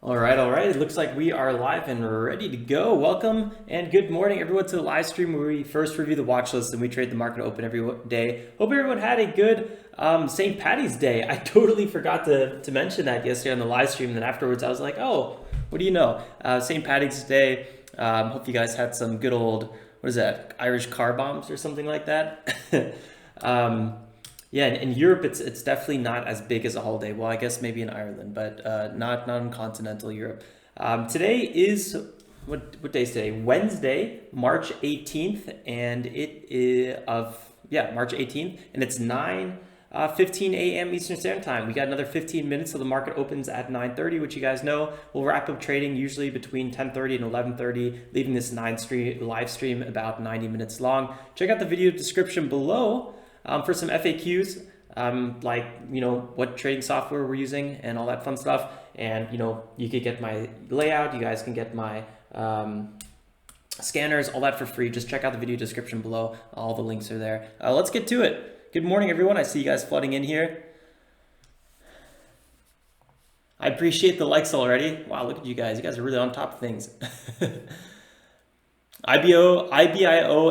All right. It looks like we are live and ready to go. Welcome and good morning, everyone, to the live stream where we first review the watch list and we trade the market open every day. Hope everyone had a good St. Patty's Day. I totally forgot to mention that yesterday on the live stream. And then afterwards, I was like, oh, what do you know? St. Patty's Day. Hope you guys had some good old, what is that, Irish car bombs or something like that. Yeah, in Europe, it's definitely not as big as a holiday. Well, I guess maybe in Ireland, but not in continental Europe. Today is what day is today? Wednesday, March 18th, and it is March 18th, and it's 9:15 a.m. Eastern Standard Time. We got another 15 minutes till the market opens at 9:30, which you guys know. We'll wrap up trading usually between 10:30 and 11:30, leaving this live stream about 90 minutes long. Check out the video description below. For some FAQs, like, what trading software we're using and all that fun stuff. And, you could get my layout. You guys can get my scanners, all that for free. Just check out the video description below. All the links are there. Let's get to it. Good morning, everyone. I see you guys flooding in here. I appreciate the likes already. Wow, look at you guys. You guys are really on top of things. IBIO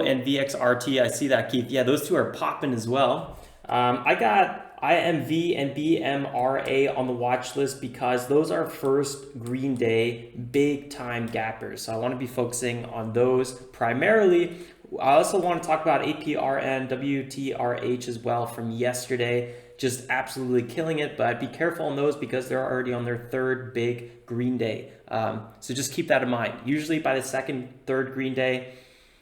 and VXRT, I see that, Keith. Yeah, those two are popping as well. I got IMV and BMRA on the watch list because those are first green day big time gappers. So I want to be focusing on those primarily. I also want to talk about APRN, WTRH as well from yesterday. Just absolutely killing it, but be careful on those because they're already on their third big green day. So just keep that in mind. Usually by the second, third green day,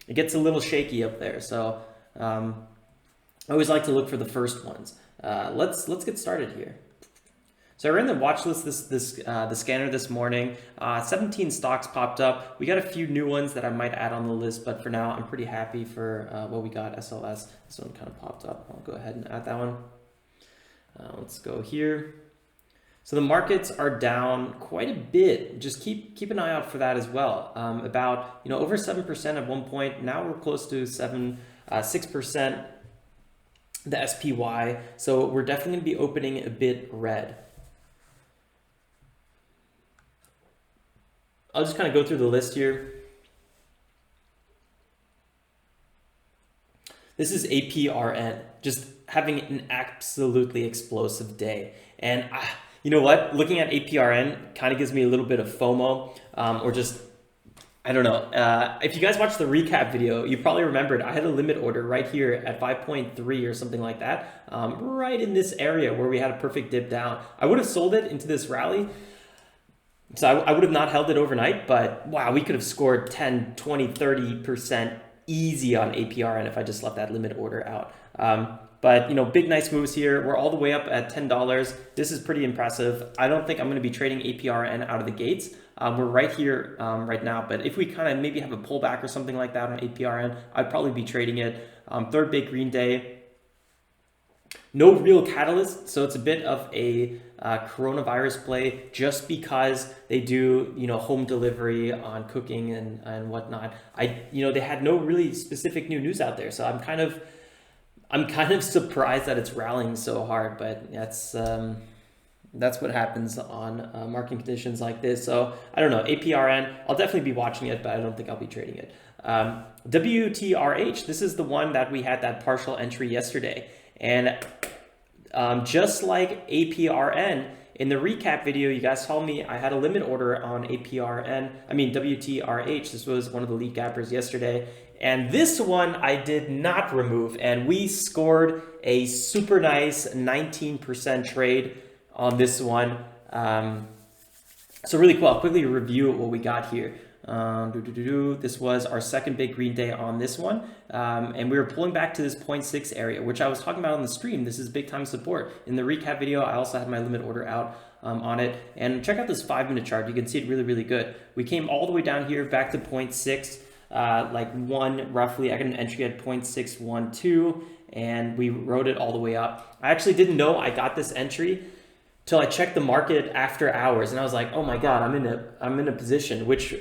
it gets a little shaky up there. So I always like to look for the first ones. Let's get started here. So I ran the watch list the scanner this morning. 17 stocks popped up. We got a few new ones that I might add on the list, but for now I'm pretty happy for what we got. SLS, this one kind of popped up. I'll go ahead and add that one. Let's go here. So the markets are down quite a bit. Just keep an eye out for that as well. About over 7% at one point. Now we're close to 6%. The SPY. So we're definitely going to be opening a bit red. I'll just kind of go through the list here. This is APRN, just having an absolutely explosive day. And you know what? Looking at APRN kind of gives me a little bit of FOMO, or just, I don't know. If you guys watched the recap video, you probably remembered I had a limit order right here at 5.3 or something like that, right in this area where we had a perfect dip down. I would have sold it into this rally. So I would have not held it overnight, but wow, we could have scored 10, 20, 30% easy on APRN if I just left that limit order out. But big nice moves here. We're all the way up at $10. This is pretty impressive. I don't think I'm going to be trading APRN out of the gates. We're right here right now, but if we kind of maybe have a pullback or something like that on APRN, I'd probably be trading it. Third big green day. No real catalyst, so it's a bit of a coronavirus play just because they do, home delivery on cooking and whatnot. They had no really specific new news out there, so I'm kind of surprised that it's rallying so hard, but that's what happens on market conditions like this. So I don't know, APRN, I'll definitely be watching it, but I don't think I'll be trading it. WTRH, this is the one that we had that partial entry yesterday. And just like APRN, in the recap video, you guys saw me, I had a limit order on WTRH. This was one of the lead gappers yesterday. And this one I did not remove. And we scored a super nice 19% trade on this one. So really cool. I'll quickly review what we got here. This was our second big green day on this one, and we were pulling back to this 0.6 area, which I was talking about on the stream. This is big time support. In the recap video, I also had my limit order out on it, and check out this 5-minute chart. You can see it really good. We came all the way down here back to 0.6, like one roughly. I got an entry at 0.612, and we rode it all the way up. I actually didn't know I got this entry till I checked the market after hours, and I was like, oh my god, I'm in a position, which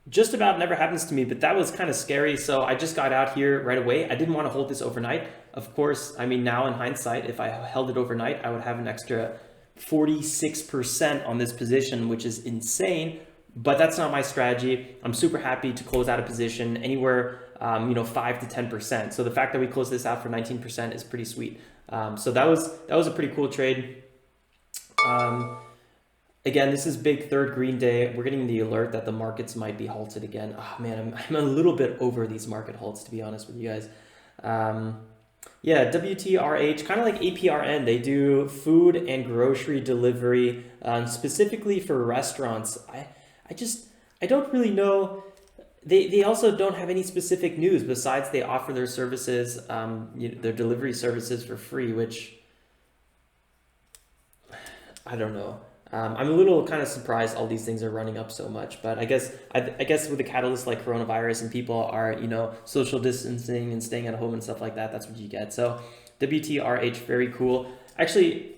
just about never happens to me, but that was kind of scary. So I just got out here right away. I didn't want to hold this overnight. Of course, now in hindsight, if I held it overnight, I would have an extra 46% on this position, which is insane, but that's not my strategy. I'm super happy to close out a position anywhere, 5 to 10%. So the fact that we closed this out for 19% is pretty sweet. So that was a pretty cool trade. Again, this is big third green day. We're getting the alert that the markets might be halted again. Oh man, I'm a little bit over these market halts, to be honest with you guys. Yeah, WTRH, kind of like APRN, they do food and grocery delivery, specifically for restaurants. I don't really know. They also don't have any specific news besides they offer their services, their delivery services for free, which I don't know. I'm a little kind of surprised all these things are running up so much, but I guess with a catalyst like coronavirus and people are, social distancing and staying at home and stuff like that, that's what you get. So WTRH, very cool. Actually,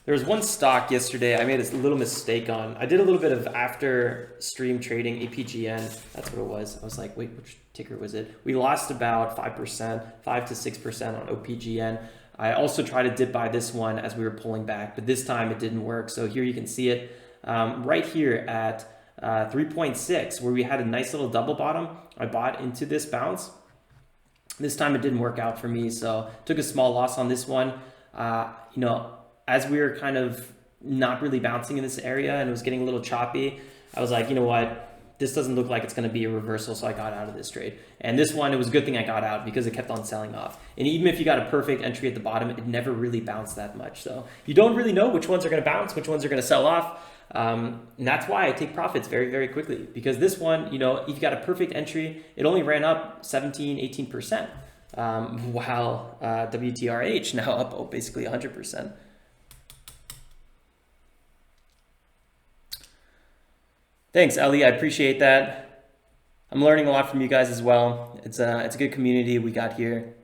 there was one stock yesterday I made a little mistake on. I did a little bit of after stream trading, APGN. That's what it was. I was like, wait, which ticker was it? We lost about 5%, 5 to 6% on OPGN. I also tried to dip buy this one as we were pulling back, but this time it didn't work. So here you can see it right here at 3.6, where we had a nice little double bottom. I bought into this bounce. This time it didn't work out for me, so took a small loss on this one. As we were kind of not really bouncing in this area and it was getting a little choppy, I was like, you know what? This doesn't look like it's going to be a reversal, so I got out of this trade. And this one, it was a good thing I got out because it kept on selling off. And even if you got a perfect entry at the bottom, it never really bounced that much. So you don't really know which ones are going to bounce, which ones are going to sell off. And that's why I take profits very, very quickly. Because this one, if you got a perfect entry, it only ran up 17, 18%. While WTRH now up basically 100%. Thanks, Ellie. I appreciate that. I'm learning a lot from you guys as well. It's a good community we got here.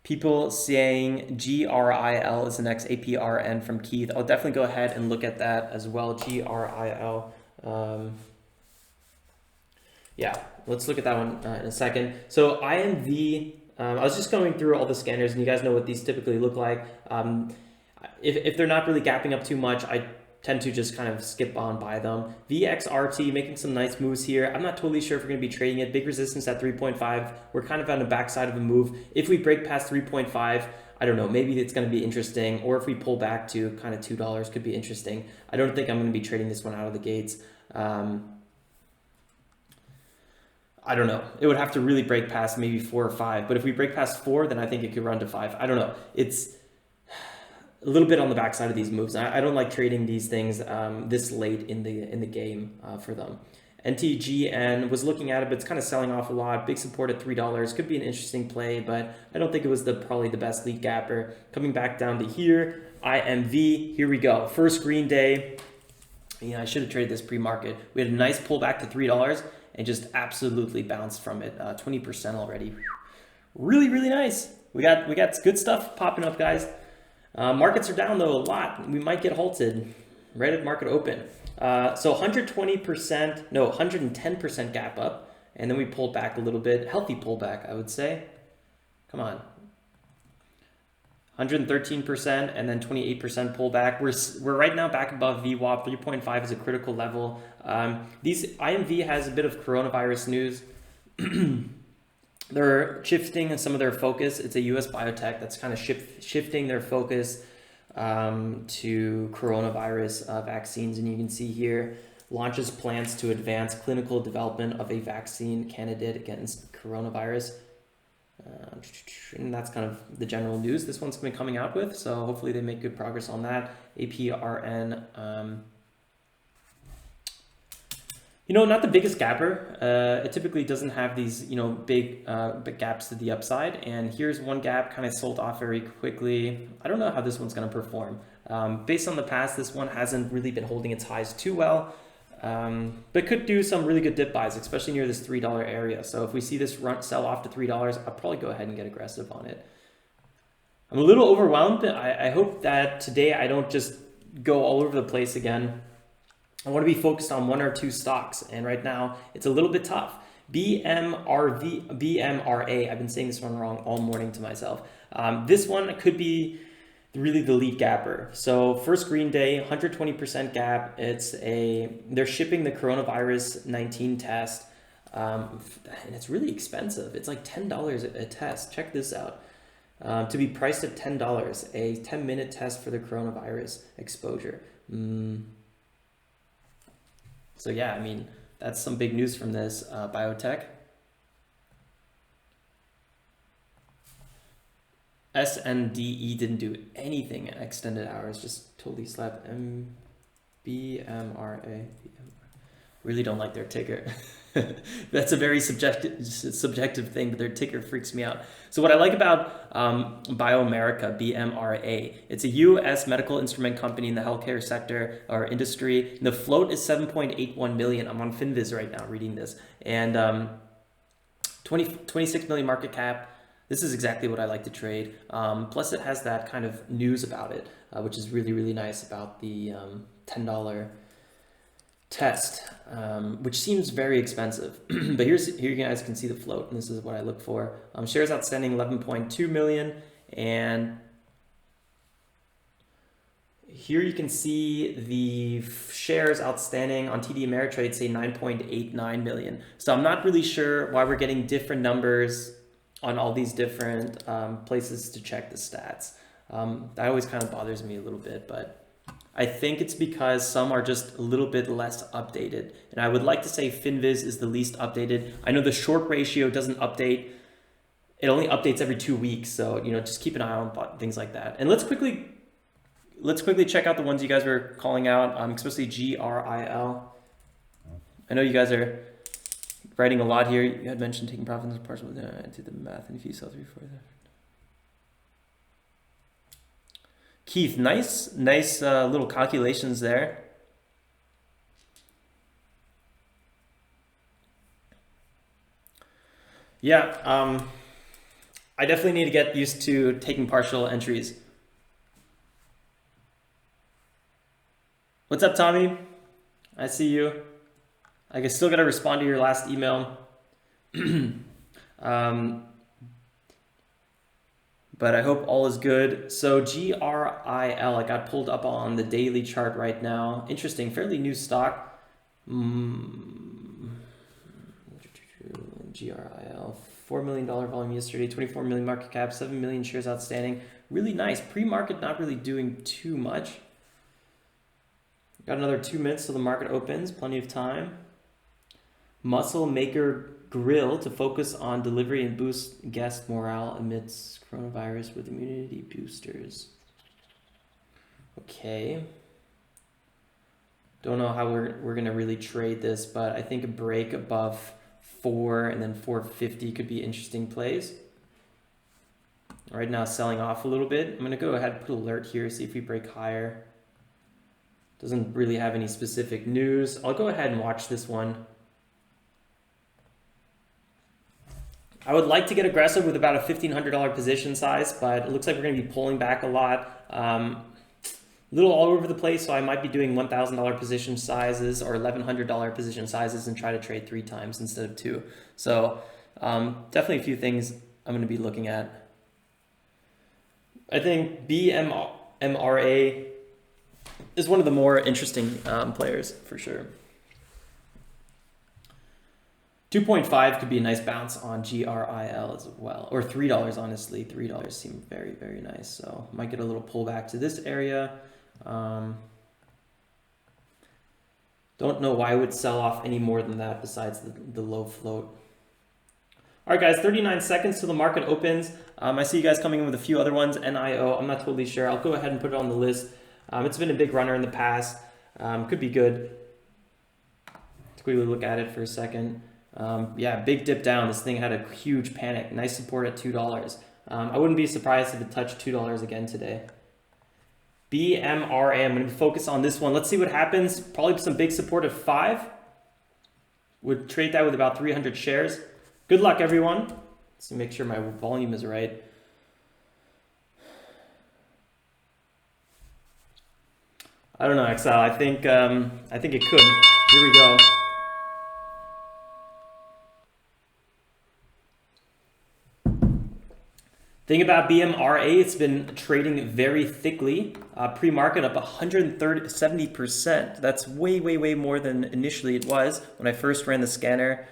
People saying GRIL is the next APRN from Keith. I'll definitely go ahead and look at that as well. GRIL. Yeah, let's look at that one in a second. So IMV, I was just going through all the scanners, and you guys know what these typically look like. If they're not really gapping up too much, I tend to just kind of skip on by them. VXRT making some nice moves here. I'm not totally sure if we're going to be trading it. Big resistance at 3.5. We're kind of on the backside of a move. If we break past 3.5, I don't know, maybe it's going to be interesting. Or if we pull back to kind of $2, could be interesting. I don't think I'm going to be trading this one out of the gates. I don't know. It would have to really break past maybe 4 or 5. But if we break past 4, then I think it could run to 5. I don't know. It's a little bit on the backside of these moves. I don't like trading these things this late in the game for them. NTGN was looking at it, but it's kind of selling off a lot. Big support at $3. Could be an interesting play, but I don't think it was probably the best lead gapper. Coming back down to here, IMV. Here we go. First green day. Yeah, I should have traded this pre-market. We had a nice pullback to $3 and just absolutely bounced from it. 20% already. Really, really nice. We got good stuff popping up, guys. Markets are down though a lot. We might get halted right at market open. So 110% gap up, and then we pulled back a little bit. Healthy pullback, I would say. Come on. 113% and then 28% pullback. We're right now back above VWAP. 3.5 is a critical level. These IMV has a bit of coronavirus news. They're shifting some of their focus. It's a US biotech that's kind of shifting their focus to coronavirus vaccines. And you can see here, launches plans to advance clinical development of a vaccine candidate against coronavirus. And that's kind of the general news this one's been coming out with. So hopefully they make good progress on that. APRN. Not the biggest gapper. It typically doesn't have these, big gaps to the upside. And here's one gap, kind of sold off very quickly. I don't know how this one's going to perform. Based on the past, this one hasn't really been holding its highs too well, but could do some really good dip buys, especially near this $3 area. So if we see this sell off to $3, I'll probably go ahead and get aggressive on it. I'm a little overwhelmed. I hope that today I don't just go all over the place again. I want to be focused on 1 or 2 stocks, and right now it's a little bit tough. BMRA, I've been saying this one wrong all morning to myself. This one could be really the lead gapper. So first green day, 120% gap. They're shipping the coronavirus 19 test, and it's really expensive. It's like $10 a test. Check this out. To be priced at $10, a 10-minute test for the coronavirus exposure. So yeah, I mean, that's some big news from this biotech. SNDE didn't do anything in extended hours, just totally slept. BMRA. Really don't like their ticker. That's a very subjective thing, but their ticker freaks me out. So what I like about BioAmerica, BMRA, it's a U.S. medical instrument company in the healthcare sector or industry. The float is 7.81 million. I'm on Finviz right now reading this. And 26 million market cap. This is exactly what I like to trade. Plus it has that kind of news about it, which is really, really nice about the $10 test, which seems very expensive. But here you guys can see the float, and this is what I look for. Shares outstanding 11.2 million, and here you can see the shares outstanding on TD Ameritrade say 9.89 million. So I'm not really sure why we're getting different numbers on all these different places to check the stats. That always kind of bothers me a little bit, but I think it's because some are just a little bit less updated. And I would like to say Finviz is the least updated. I know the short ratio doesn't update. It only updates every 2 weeks. So, just keep an eye on things like that. And let's quickly check out the ones you guys were calling out, especially GRIL. I know you guys are writing a lot here. You had mentioned taking profits as partial to the math, and if you sell 3, 4, Keith, nice little calculations there. Yeah, I definitely need to get used to taking partial entries. What's up, Tommy? I see you. I still got to respond to your last email. But I hope all is good. So GRIL, I got pulled up on the daily chart right now. Interesting, fairly new stock. GRIL, $4 million volume yesterday, 24 million market cap, 7 million shares outstanding. Really nice. Pre-market not really doing too much. Got another 2 minutes till the market opens, plenty of time. Muscle Maker Grill to focus on delivery and boost guest morale amidst coronavirus with immunity boosters. Okay. Don't know how we're gonna really trade this, but I think a break above 4 and then 450 could be interesting plays. Right now selling off a little bit. I'm gonna go ahead and put alert here, see if we break higher. Doesn't really have any specific news. I'll go ahead and watch this one. I would like to get aggressive with about a $1,500 position size, but it looks like we're going to be pulling back a lot. A little all over the place, so I might be doing $1,000 position sizes or $1,100 position sizes and try to trade 3 times instead of 2. So definitely a few things I'm going to be looking at. I think BMRA is one of the more interesting players for sure. 2.5 could be a nice bounce on GRIL as well, or $3 honestly. $3 seem very, very nice. So might get a little pullback to this area. Don't know why I would sell off any more than that besides the low float. All right, guys, 39 seconds till the market opens. I see you guys coming in with a few other ones. NIO, I'm not totally sure. I'll go ahead and put it on the list. It's been a big runner in the past. Could be good. Let's quickly look at it for a second. Yeah, big dip down. This thing had a huge panic. Nice support at $2. I wouldn't be surprised if it touched $2 again today. BMRA, I'm going to focus on this one. Let's see what happens. Probably some big support at 5. Would trade that with about 300 shares. Good luck, everyone. Let's make sure my volume is right. I don't know, XL. I think it could. Here we go. Thing about BMRA, it's been trading very thickly. Pre-market up 170%. That's way, way, way more than initially it was when I first ran the scanner.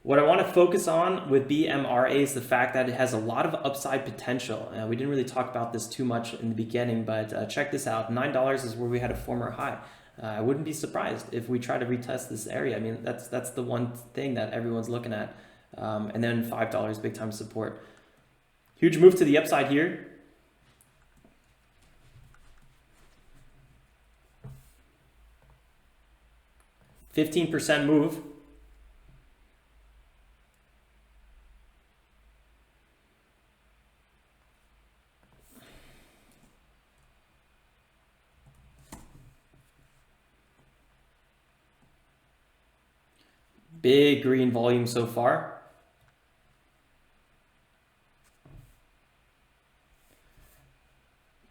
What I want to focus on with BMRA is the fact that it has a lot of upside potential. We didn't really talk about this too much in the beginning, but check this out. $9 is where we had a former high. I wouldn't be surprised if we try to retest this area. I mean, that's the one thing that everyone's looking at. And then $5, big time support. Huge move to the upside here. %15 move. Big green volume so far.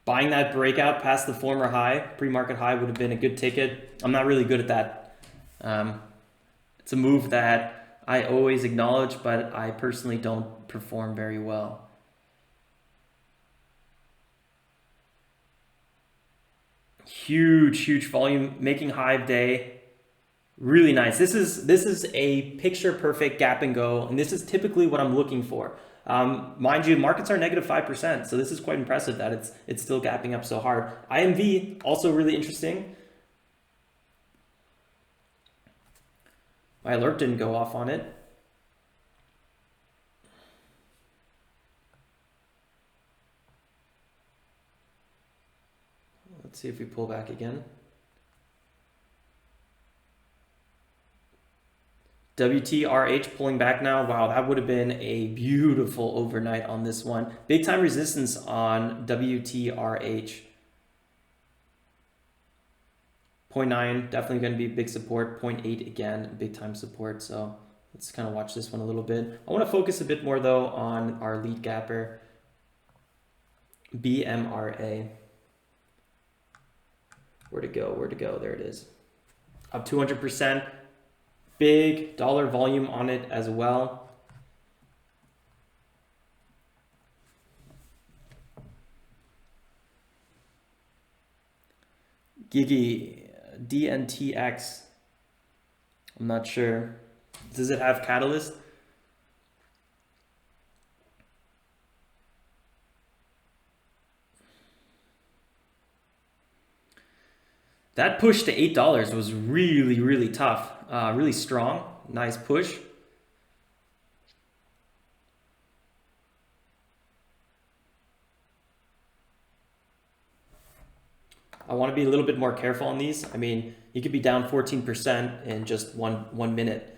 Buying that breakout past the former high, pre-market high, would have been a good ticket. I'm not really good at that. It's a move that I always acknowledge, but I personally don't perform very well. Huge volume, making high of day. Really nice. This is a picture perfect gap and go, and this is typically what I'm looking for. Mind you, markets are negative 5%, so this is quite impressive that it's still gapping up so hard. IMV, also really interesting. My alert didn't go off on it. Let's see if we pull back again. WTRH pulling back now. Wow, that would have been a beautiful overnight on this one. Big time resistance on WTRH. 0.9, definitely going to be big support. 0.8 again, big time support. So let's kind of watch this one a little bit. I want to focus a bit more though on our lead gapper, BMRA. Where'd it go? Where'd it go? There it is. Up 200%. Big dollar volume on it as well. Gigi, DNTX. I'm not sure. Does it have catalyst? That push to $8 was really, really tough. Really strong. Nice push. I want to be a little bit more careful on these. I mean, you could be down 14% in just one minute.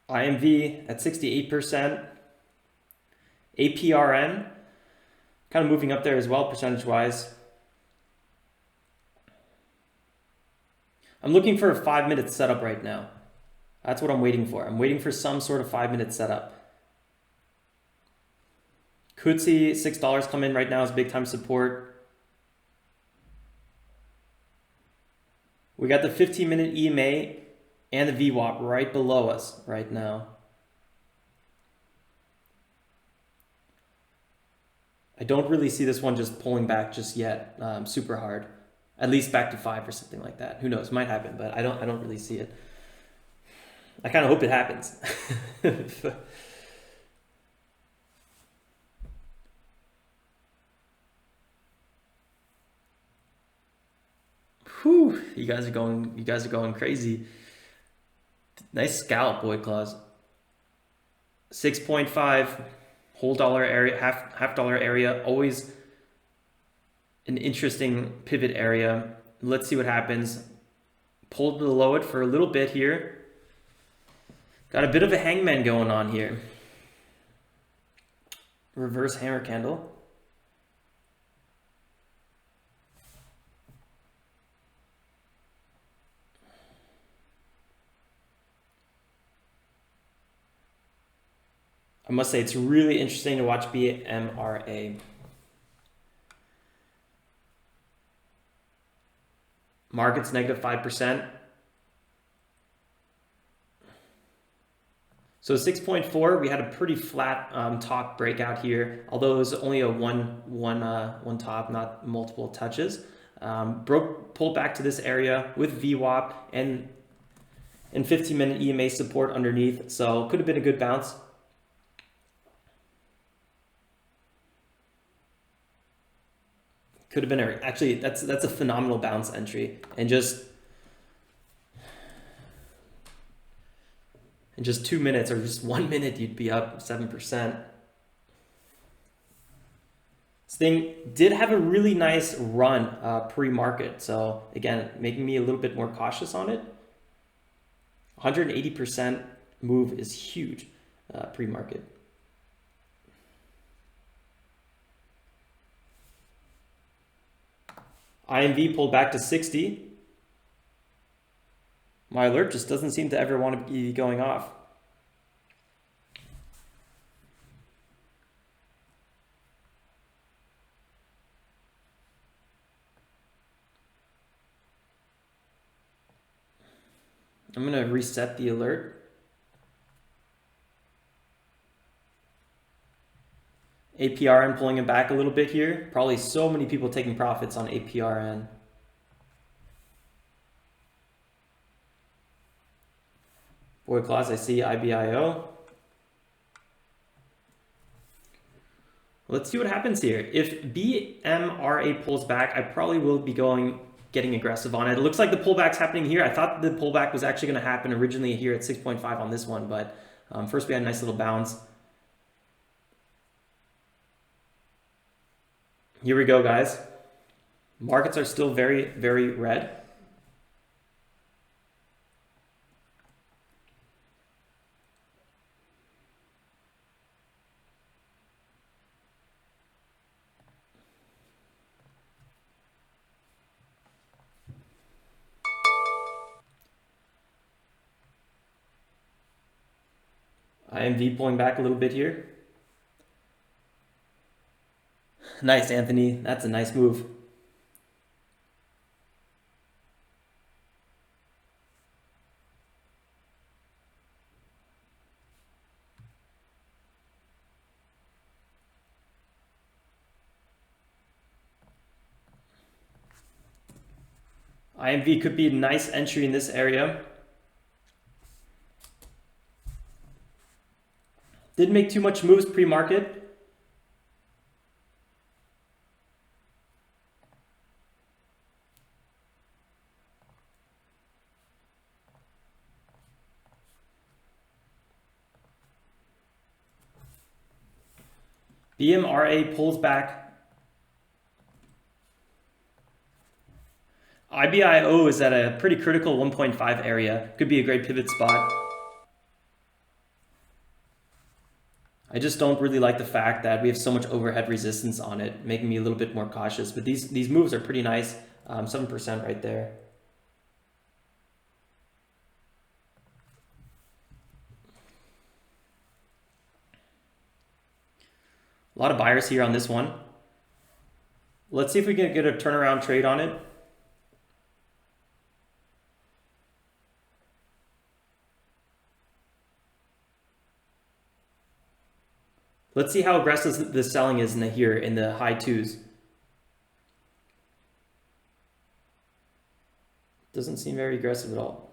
IMV at 68%. APRN kind of moving up there as well, percentage-wise. I'm looking for a 5-minute setup right now. That's what I'm waiting for. I'm waiting for some sort of 5-minute setup. Could see $6 come in right now as big time support. We got the 15-minute EMA and the VWAP right below us right now. I don't really see this one just pulling back just yet, super hard. At least back to 5 or something like that. Who knows? Might happen, but I don't really see it. I kind of hope it happens. Whew, you guys are going crazy. Nice scalp, boy claws. 6.5 whole dollar area, half dollar area, always an interesting pivot area. Let's see what happens. Pulled below it for a little bit here. Got a bit of a hangman going on here. Reverse hammer candle. I must say it's really interesting to watch BMRA. Market's negative 5%. So 6.4, we had a pretty flat top breakout here, although it was only a one top, not multiple touches. Pulled back to this area with VWAP and 15-minute EMA support underneath, so could have been a good bounce. Could have been actually that's a phenomenal bounce entry, and just in just 2 minutes or just 1 minute you'd be up 7%. This thing did have a really nice run pre-market, so again making me a little bit more cautious on it. 180% move is huge pre-market. IMV pulled back to 60. My alert just doesn't seem to ever want to be going off. I'm going to reset the alert. APRN pulling it back a little bit here. Probably so many people taking profits on APRN. Boy clause, I see IBIO. Let's see what happens here. If BMRA pulls back, I probably will be getting aggressive on it. It looks like the pullback's happening here. I thought the pullback was actually going to happen originally here at 6.5 on this one, but first we had a nice little bounce. Here we go, guys. Markets are still very, very red. IMV pulling back a little bit here. Nice, Anthony. That's a nice move. IMV could be a nice entry in this area. Didn't make too much moves pre-market. BMRA pulls back. IBIO is at a pretty critical 1.5 area. Could be a great pivot spot. I just don't really like the fact that we have so much overhead resistance on it, making me a little bit more cautious. But these moves are pretty nice, 7% right there. A lot of buyers here on this one. Let's see if we can get a turnaround trade on it. Let's see how aggressive the selling is here in the high twos. Doesn't seem very aggressive at all.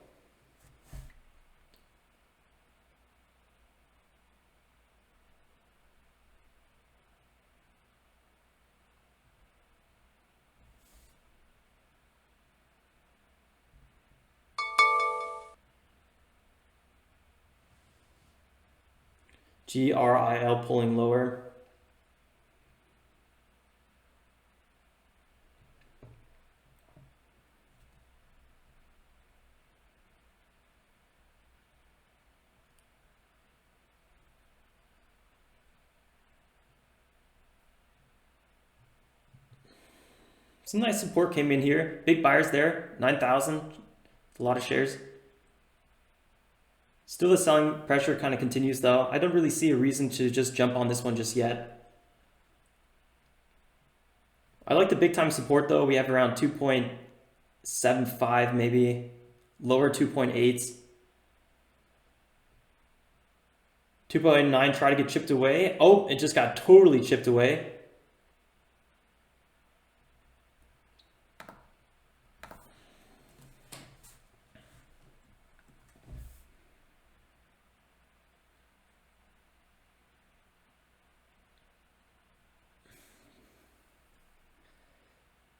GRIL pulling lower. Some nice support came in here. Big buyers there, 9,000, a lot of shares. Still the selling pressure kind of continues though. I don't really see a reason to just jump on this one just yet. I like the big time support though. We have around 2.75 maybe, lower 2.8s. 2.9 try to get chipped away. Oh, it just got totally chipped away.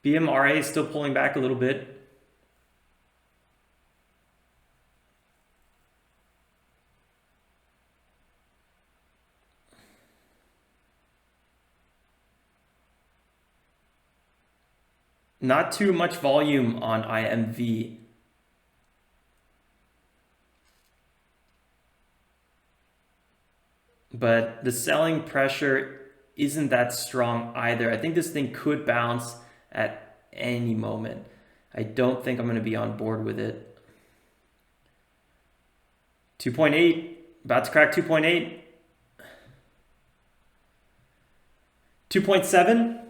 BMRA is still pulling back a little bit. Not too much volume on IMV. But the selling pressure isn't that strong either. I think this thing could bounce at any moment. I don't think I'm going to be on board with it. 2.8, about to crack 2.8. 2.7.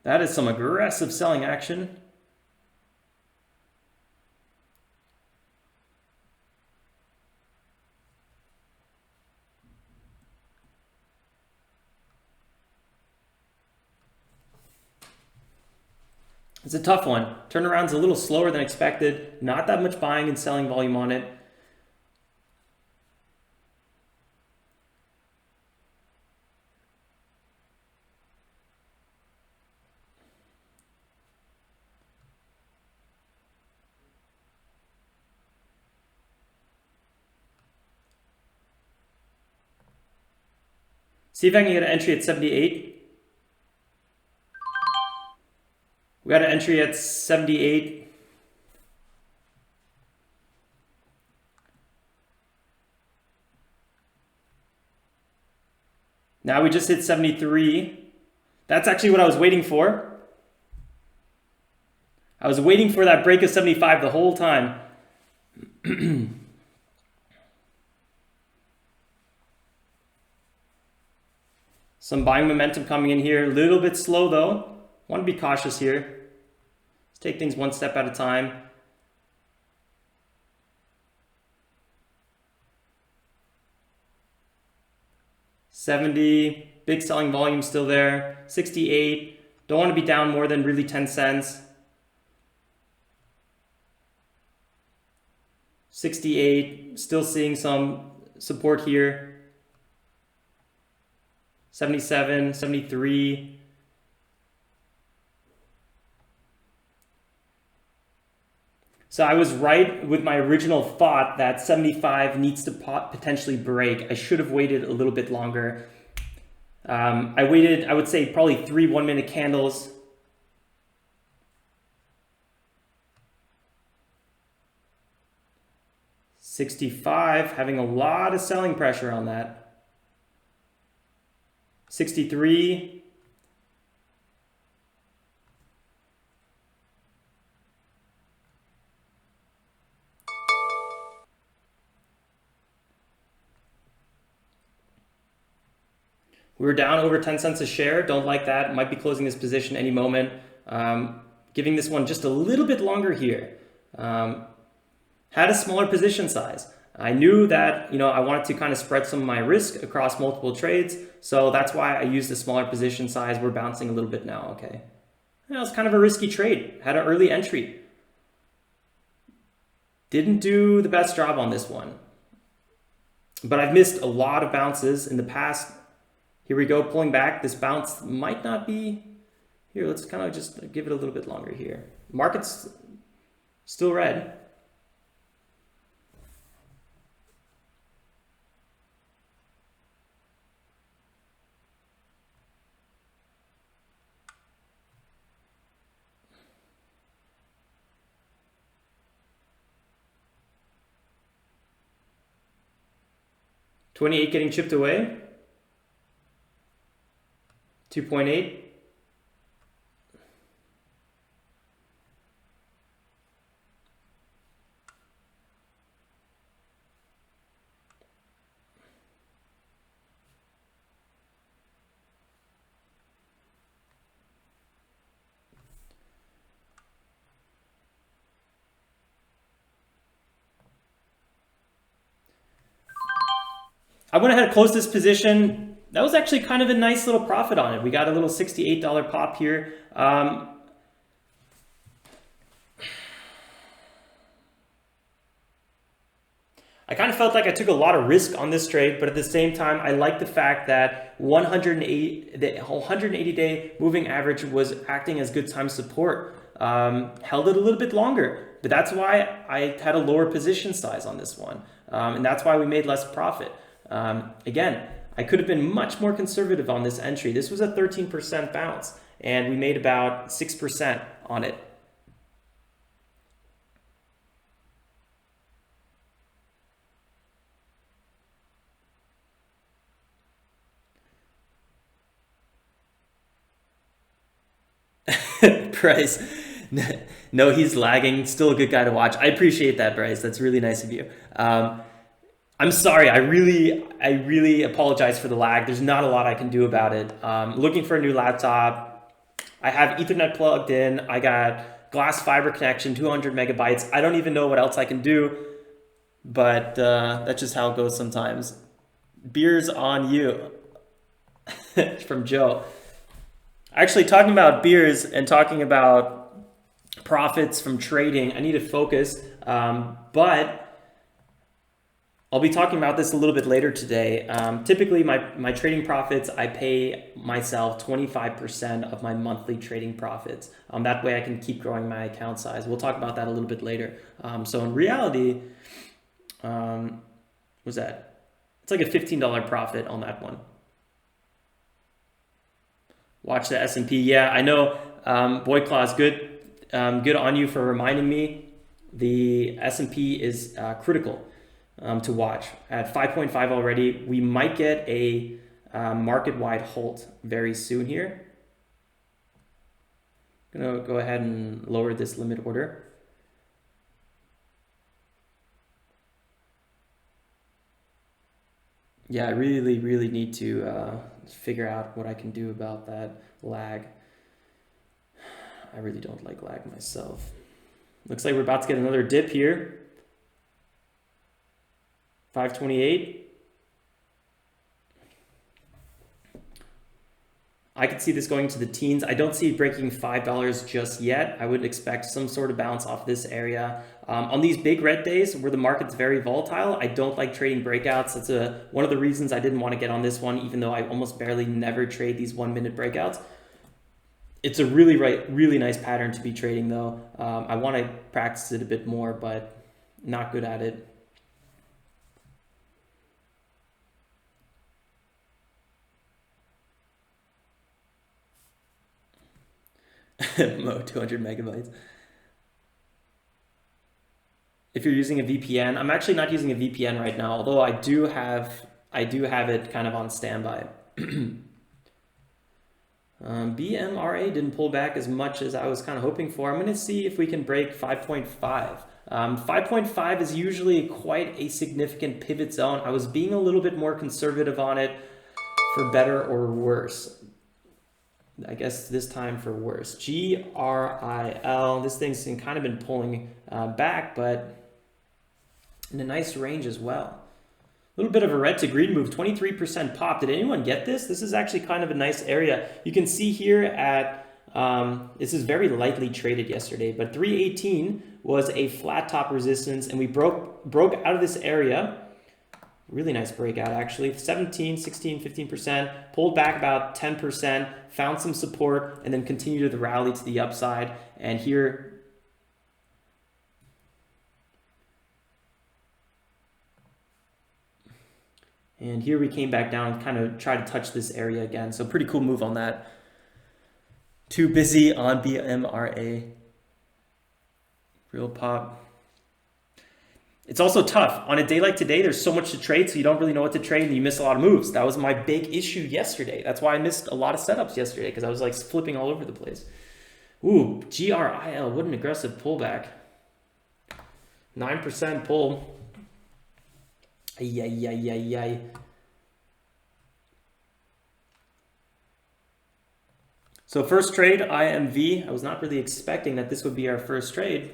That is some aggressive selling action. It's a tough one. Turnaround's a little slower than expected. Not that much buying and selling volume on it. See if I can get an entry at 78. We got an entry at 78. Now we just hit 73. That's actually what I was waiting for. I was waiting for that break of 75 the whole time. Some buying momentum coming in here. A little bit slow though. Want to be cautious here. Let's take things one step at a time. $70, big selling volume still there. 68, don't want to be down more than really 10 cents. 68, still seeing some support here. 77, 73. So I was right with my original thought that 75 needs to potentially break. I should have waited a little bit longer. I waited, I would say probably 3 1-minute candles. $65, having a lot of selling pressure on that. 63. We were down over 10 cents a share. Don't like that. Might be closing this position any moment. Giving this one just a little bit longer here. Had a smaller position size. I knew that, I wanted to kind of spread some of my risk across multiple trades. So that's why I used a smaller position size. We're bouncing a little bit now, okay. It was kind of a risky trade. Had an early entry. Didn't do the best job on this one. But I've missed a lot of bounces in the past Here we go, pulling back. This bounce might not be here. Let's kind of just give it a little bit longer here. Market's still red. $28 getting chipped away. 2.8. I went ahead and closed this position. That was actually kind of a nice little profit on it. We got a little $68 pop here. I kind of felt like I took a lot of risk on this trade, but at the same time, I like the fact that the 180-day moving average was acting as good time support. Held it a little bit longer, but that's why I had a lower position size on this one. And that's why we made less profit. Again, I could have been much more conservative on this entry. This was a 13% bounce, and we made about 6% on it. Bryce, no, he's lagging. Still a good guy to watch. I appreciate that, Bryce. That's really nice of you. I'm sorry. I really apologize for the lag. There's not a lot I can do about it. Looking for a new laptop. I have Ethernet plugged in. I got glass fiber connection, 200 megabytes. I don't even know what else I can do, but that's just how it goes sometimes. Beers on you. From Joe. Actually, talking about beers and talking about profits from trading, I need to focus, but I'll be talking about this a little bit later today. Typically, my trading profits, I pay myself 25% of my monthly trading profits. That way I can keep growing my account size. We'll talk about that a little bit later. So in reality, what's that? It's like a $15 profit on that one. Watch the S&P. Yeah, I know. Boy Claus, good on you for reminding me. The S&P is critical to watch. At 5.5 already, we might get a market-wide halt very soon here. I'm gonna go ahead and lower this limit order. Yeah, I really need to figure out what I can do about that lag. I really don't like lag myself. Looks like we're about to get another dip here. 528. I could see this going to the teens. I don't see it breaking $5 just yet. I would expect some sort of bounce off this area. On these big red days where the market's very volatile, I don't like trading breakouts. That's one of the reasons I didn't want to get on this one, even though I almost barely never trade these 1 minute breakouts. It's a really nice pattern to be trading though. I want to practice it a bit more, but not good at it. Mo, 200 megabytes. If you're using a VPN, I'm actually not using a VPN right now, although I do have it kind of on standby. BMRA didn't pull back as much as I was kind of hoping for. I'm going to see if we can break 5.5. 5.5 is usually quite a significant pivot zone. I was being a little bit more conservative on it for better or worse. I guess this time for worse. GRIL, this thing's kind of been pulling back, but in a nice range as well. A little bit of a red to green move, 23% pop. Did anyone get this? This is actually kind of a nice area. You can see here at, this is very lightly traded yesterday, but 318 was a flat top resistance, and we broke out of this area. Really nice breakout, actually. 17, 16, 15%, pulled back about 10%, found some support, and then continued the rally to the upside. And here, we came back down and kind of tried to touch this area again. So pretty cool move on that. Too busy on BMRA. Real pop. It's also tough. On a day like today, there's so much to trade, so you don't really know what to trade and you miss a lot of moves. That was my big issue yesterday. That's why I missed a lot of setups yesterday, because I was like flipping all over the place. Ooh, GRIL, what an aggressive pullback. 9% pull. Ay. So first trade, IMV. I was not really expecting that this would be our first trade.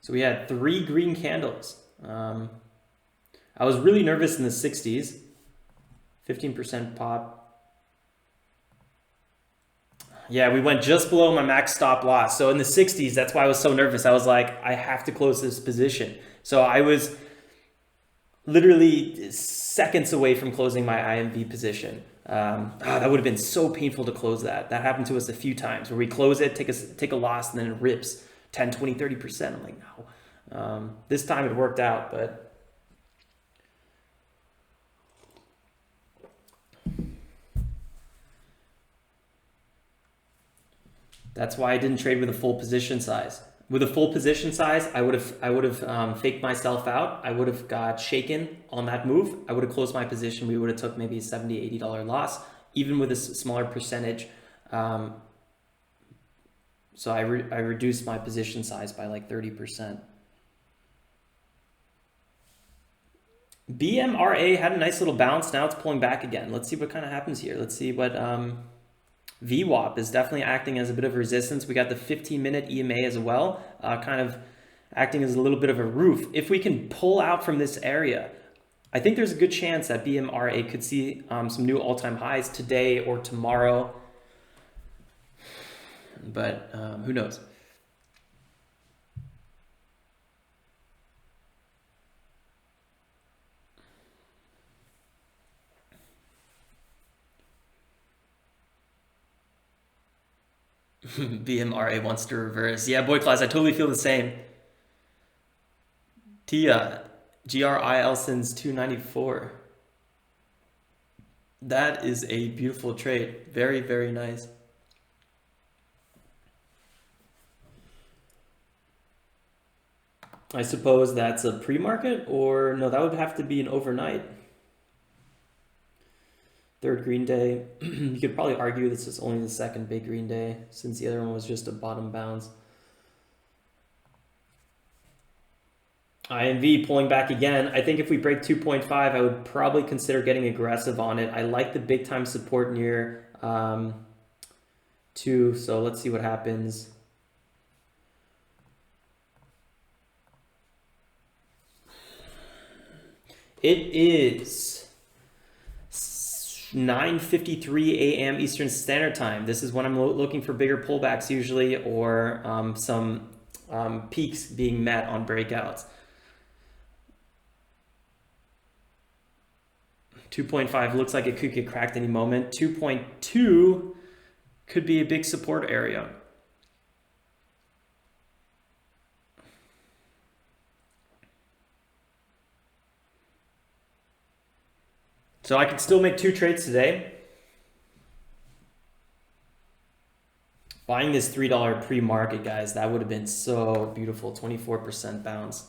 So we had 3 green candles. I was really nervous in the 60s. 15% pop. Yeah, we went just below my max stop loss. So in the 60s, that's why I was so nervous. I was like, I have to close this position. So I was literally seconds away from closing my IMV position. That would have been so painful to close that. That happened to us a few times where we close it, take a loss, and then it rips 10, 20, 30%. I'm like, no. This time it worked out, but that's why I didn't trade with a full position size. With a full position size, I would have faked myself out. I would have got shaken on that move. I would have closed my position. We would have took maybe a $70, $80 loss, even with a smaller percentage. So I reduced my position size by like 30%. BMRA had a nice little bounce. Now it's pulling back again. Let's see what kind of happens here. Let's see what VWAP is definitely acting as a bit of resistance. We got the 15-minute EMA as well, kind of acting as a little bit of a roof. If we can pull out from this area, I think there's a good chance that BMRA could see some new all-time highs today or tomorrow. But who knows? BMRA wants to reverse. Yeah, boy class, I totally feel the same. Tia, GRIL since 294. That is a beautiful trade. Very, very nice. I suppose that's a pre-market, or no, that would have to be an overnight. Third green day. You could probably argue this is only the second big green day, since the other one was just a bottom bounce. IMV pulling back again. I think if we break 2.5, I would probably consider getting aggressive on it. I like the big time support near 2, so let's see what happens. It is 9:53 a.m. Eastern Standard Time. This is when I'm looking for bigger pullbacks usually, or some peaks being met on breakouts. 2.5 looks like it could get cracked any moment. 2.2 could be a big support area. So I could still make 2 trades today. Buying this $3 pre-market, guys, that would have been so beautiful. 24% bounce.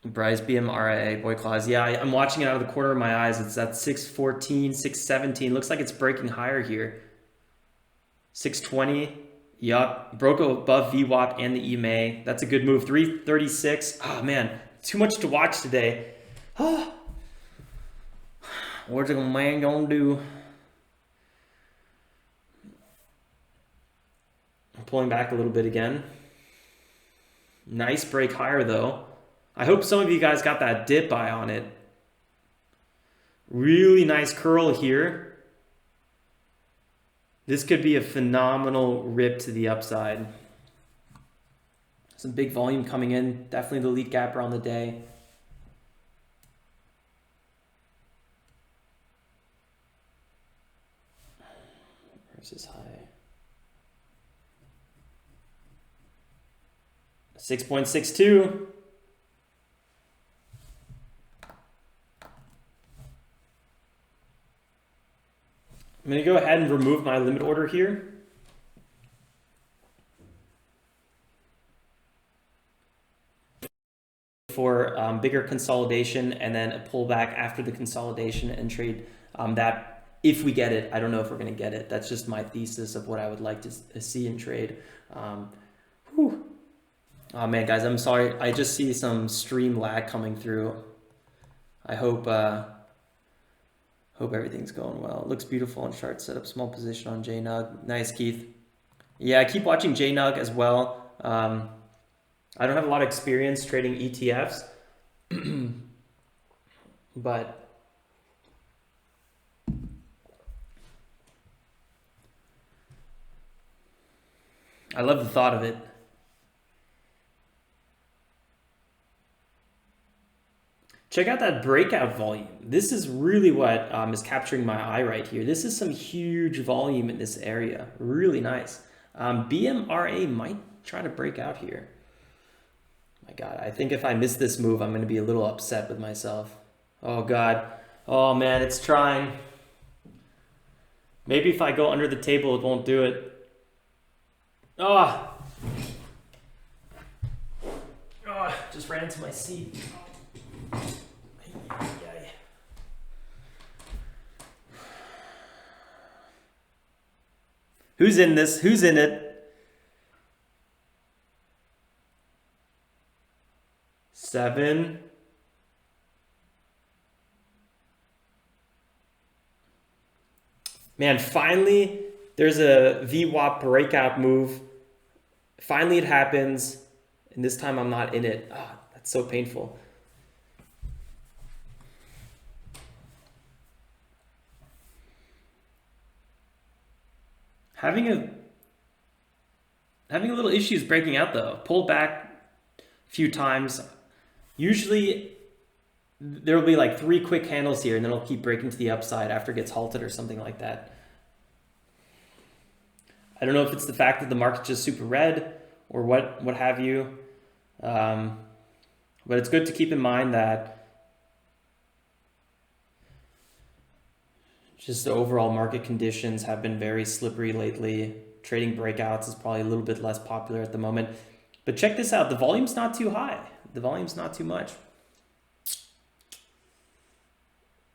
Bryce BMRA, boy clause. Yeah, I'm watching it out of the corner of my eyes. It's at 614, 617. Looks like it's breaking higher here. 620. Yup. Broke above VWAP and the EMA. That's a good move. 336. Oh, man. Too much to watch today. What's a man gonna do? pulling back a little bit again. Nice break higher though. I hope some of you guys got that dip buy on it. Really nice curl here. This could be a phenomenal rip to the upside. Some big volume coming in. Definitely the lead gapper on the day. Where's this high? 6.62. I'm going to go ahead and remove my limit order here. For bigger consolidation and then a pullback after the consolidation and trade that if we get it. I don't know if we're going to get it. That's just my thesis of what I would like to see in trade. Oh man, guys, I'm sorry. I just see some stream lag coming through. I hope everything's going well. It looks beautiful on chart setup. Small position on JNUG. Nice, Keith. Yeah, I keep watching JNUG as well. I don't have a lot of experience trading ETFs, but I love the thought of it. Check out that breakout volume. This is really what is capturing my eye right here. This is some huge volume in this area. Really nice. BMRA might try to break out here. My God, I think if I miss this move, I'm going to be a little upset with myself. Oh God. Oh man, it's trying. Maybe if I go under the table, it won't do it. Oh, just ran into my seat. Who's in this? Who's in it? 7. Man, finally, there's a VWAP breakout move. Finally, it happens. And this time I'm not in it. Oh, that's so painful. Having a little issues breaking out though. Pulled back a few times. Usually there will be like 3 quick handles here and then it'll keep breaking to the upside after it gets halted or something like that. I don't know if it's the fact that the market's just super red or what have you. But it's good to keep in mind that just the overall market conditions have been very slippery lately. Trading breakouts is probably a little bit less popular at the moment. But check this out. The volume's not too high. The volume's not too much.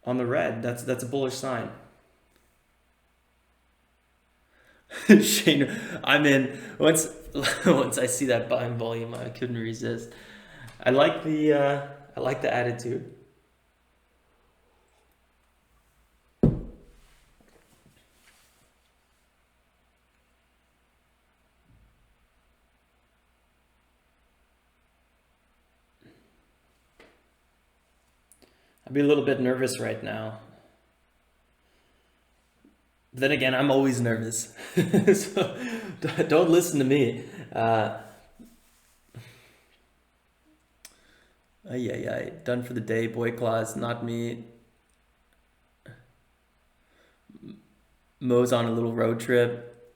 On the red, that's a bullish sign. Shane, I'm in. Once I see that buying volume, I couldn't resist. I like the attitude. I'd be a little bit nervous right now. But then again, I'm always nervous. So don't listen to me. Done for the day, boy claws, not me. Mo's on a little road trip.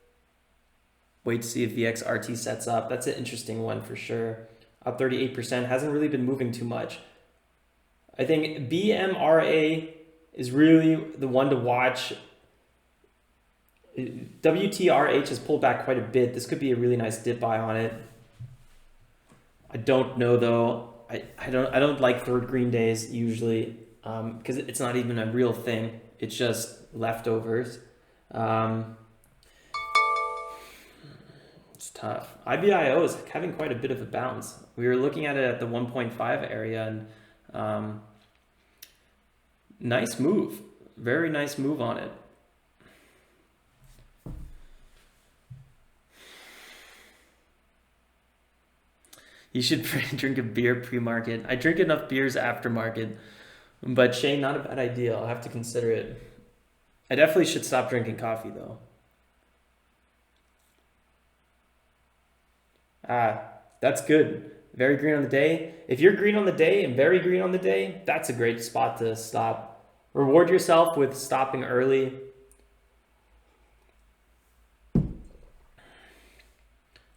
Wait to see if VXRT sets up. That's an interesting one for sure. Up 38%, hasn't really been moving too much. I think BMRA is really the one to watch. WTRH has pulled back quite a bit. This could be a really nice dip buy on it. I don't know though. I don't like third green days usually because it's not even a real thing. It's just leftovers. It's tough. IBIO is having quite a bit of a bounce. We were looking at it at the 1.5 area and nice move. Very nice move on it. You should drink a beer pre-market. I drink enough beers after market, but Shane, not a bad idea. I'll have to consider it. I definitely should stop drinking coffee though. Ah, that's good. Very green on the day. If you're green on the day and very green on the day, that's a great spot to stop. Reward yourself with stopping early.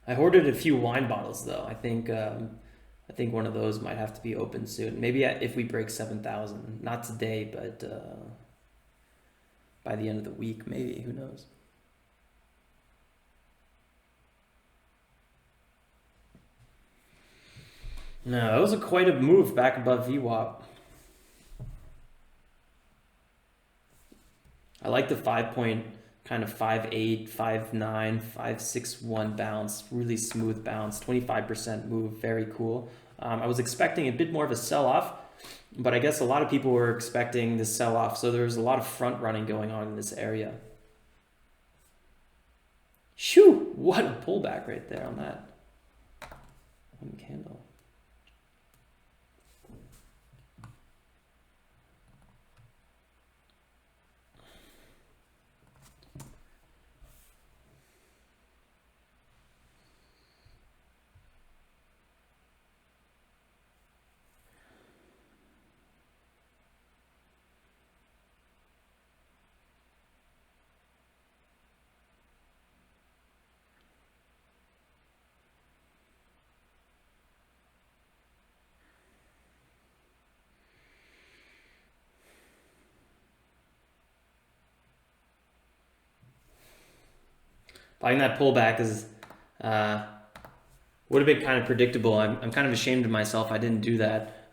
I ordered a few wine bottles though. I think one of those might have to be open soon. Maybe if we break 7,000, not today, but by the end of the week, maybe. Who knows? No, that was quite a move back above VWAP. I like the 5.58, 5.9, 5.61 bounce, really smooth bounce, 25% move, very cool. I was expecting a bit more of a sell-off, but I guess a lot of people were expecting this sell-off, so there was a lot of front running going on in this area. Shoo! What a pullback right there on that one candle. Buying that pullback is would have been kind of predictable. I'm kind of ashamed of myself. I didn't do that.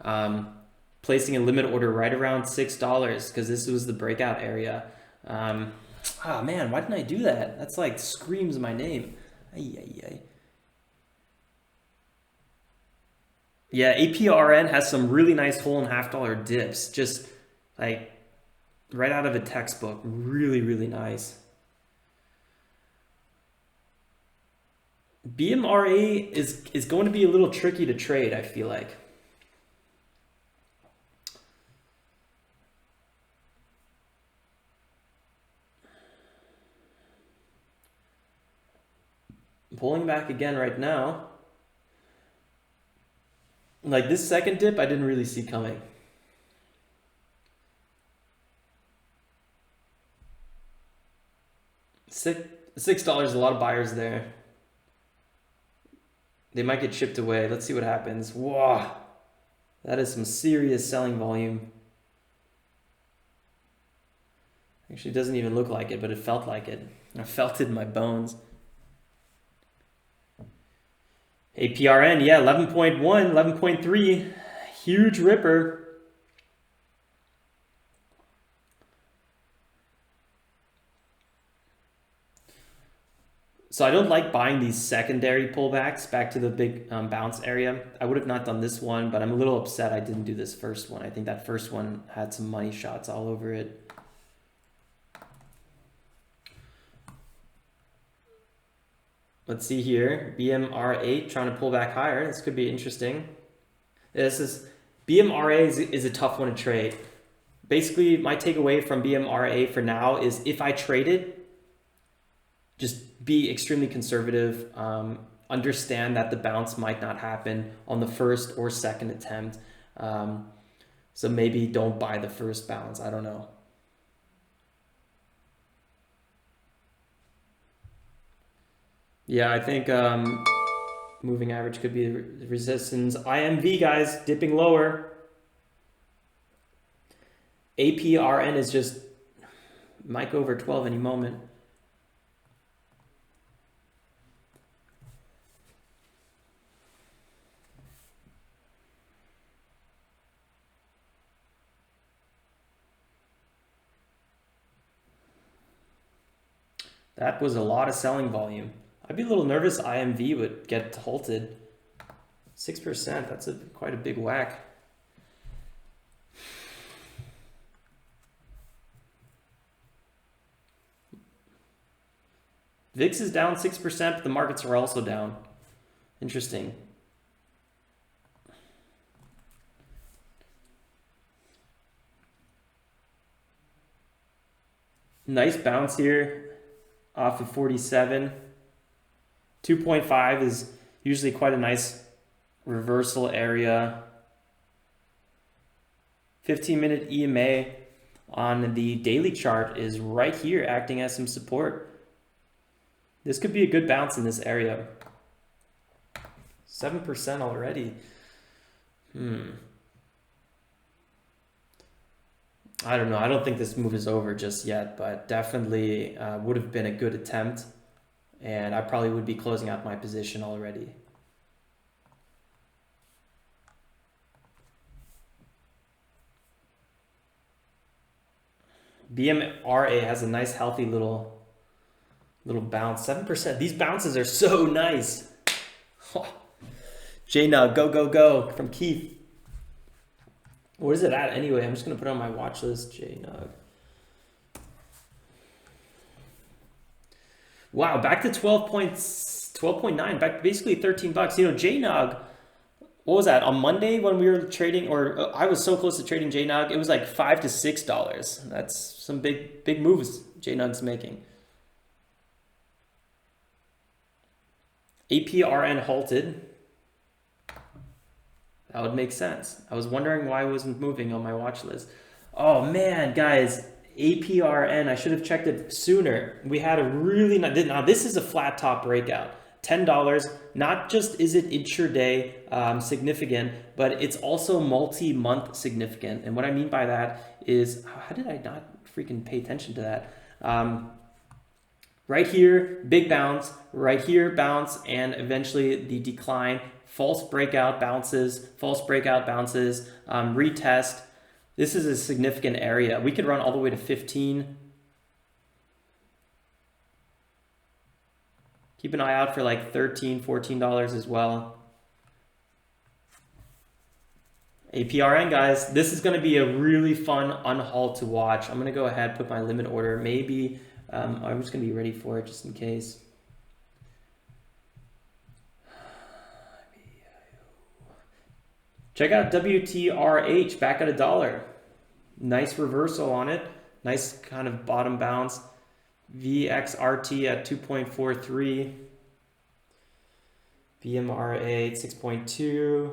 Placing a limit order right around $6 because this was the breakout area. Man, why didn't I do that? That's like screams my name. Ay, ay, ay. Yeah, APRN has some really nice whole and half dollar dips. Just like right out of a textbook. Really, really nice. BMRA is going to be a little tricky to trade, I feel like. Pulling back again right now. Like this second dip, I didn't really see coming. $6, a lot of buyers there. They might get chipped away. Let's see what happens. Whoa, that is some serious selling volume. Actually, it doesn't even look like it, but it felt like it. I felt it in my bones. APRN, yeah, 11.1, 11.3. Huge ripper. So I don't like buying these secondary pullbacks back to the big bounce area. I would have not done this one, but I'm a little upset I didn't do this first one. I think that first one had some money shots all over it. Let's see here, BMRA trying to pull back higher. This could be interesting. BMRA is a tough one to trade. Basically, my takeaway from BMRA for now is if I trade it, just be extremely conservative. Understand that the bounce might not happen on the first or second attempt. So maybe don't buy the first bounce. I don't know. Yeah, I think moving average could be the resistance. IMV, guys, dipping lower. APRN is just might go over 12 any moment. That was a lot of selling volume. I'd be a little nervous IMV would get halted. 6%, that's quite a big whack. VIX is down 6%, but the markets are also down. Interesting. Nice bounce here off of 47. 2.5 is usually quite a nice reversal area. 15-minute EMA on the daily chart is right here acting as some support. This could be a good bounce in this area. 7% already. I don't know. I don't think this move is over just yet, but definitely would have been a good attempt. And I probably would be closing out my position already. BMRA has a nice healthy little bounce. 7%. These bounces are so nice. JNUG, go, go, go from Keith. What is it at anyway? I'm just going to put it on my watch list. JNUG. Wow, back to 12.9, back to basically 13 bucks. You know, JNUG, what was that? On Monday when we were trading, or I was so close to trading JNUG, it was like $5 to $6. That's some big moves JNUG's making. APRN halted. That would make sense. I was wondering why it wasn't moving on my watch list. Oh man, guys, APRN, I should have checked it sooner. We had a really nice, now this is a flat top breakout. $10, not just is it intraday significant, but it's also multi-month significant. And what I mean by that is, how did I not freaking pay attention to that? Right here, big bounce, right here, bounce, and eventually the decline, false breakout bounces, retest. This is a significant area. We could run all the way to 15. Keep an eye out for like $13, $14 as well. APRN, guys, this is going to be a really fun unhaul to watch. I'm going to go ahead, put my limit order. Maybe I'm just going to be ready for it just in case. Check out WTRH back at $1. Nice reversal on it. Nice kind of bottom bounce. VXRT at 2.43. BMRA at 6.2.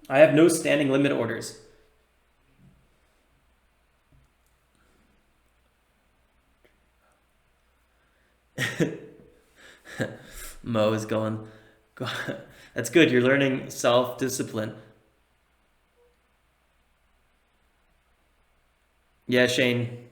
I have no standing limit orders. Mo is going. That's good. You're learning self-discipline. Yeah, Shane.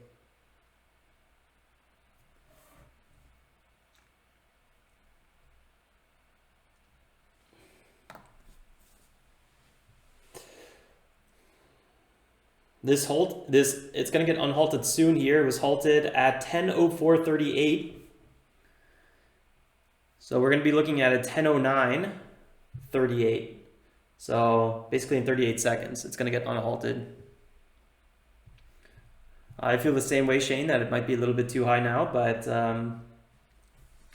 It's going to get unhalted soon here. It was halted at 10:04:38. So we're going to be looking at a 10:09:38. So basically in 38 seconds, it's going to get unhalted. I feel the same way, Shane, that it might be a little bit too high now, but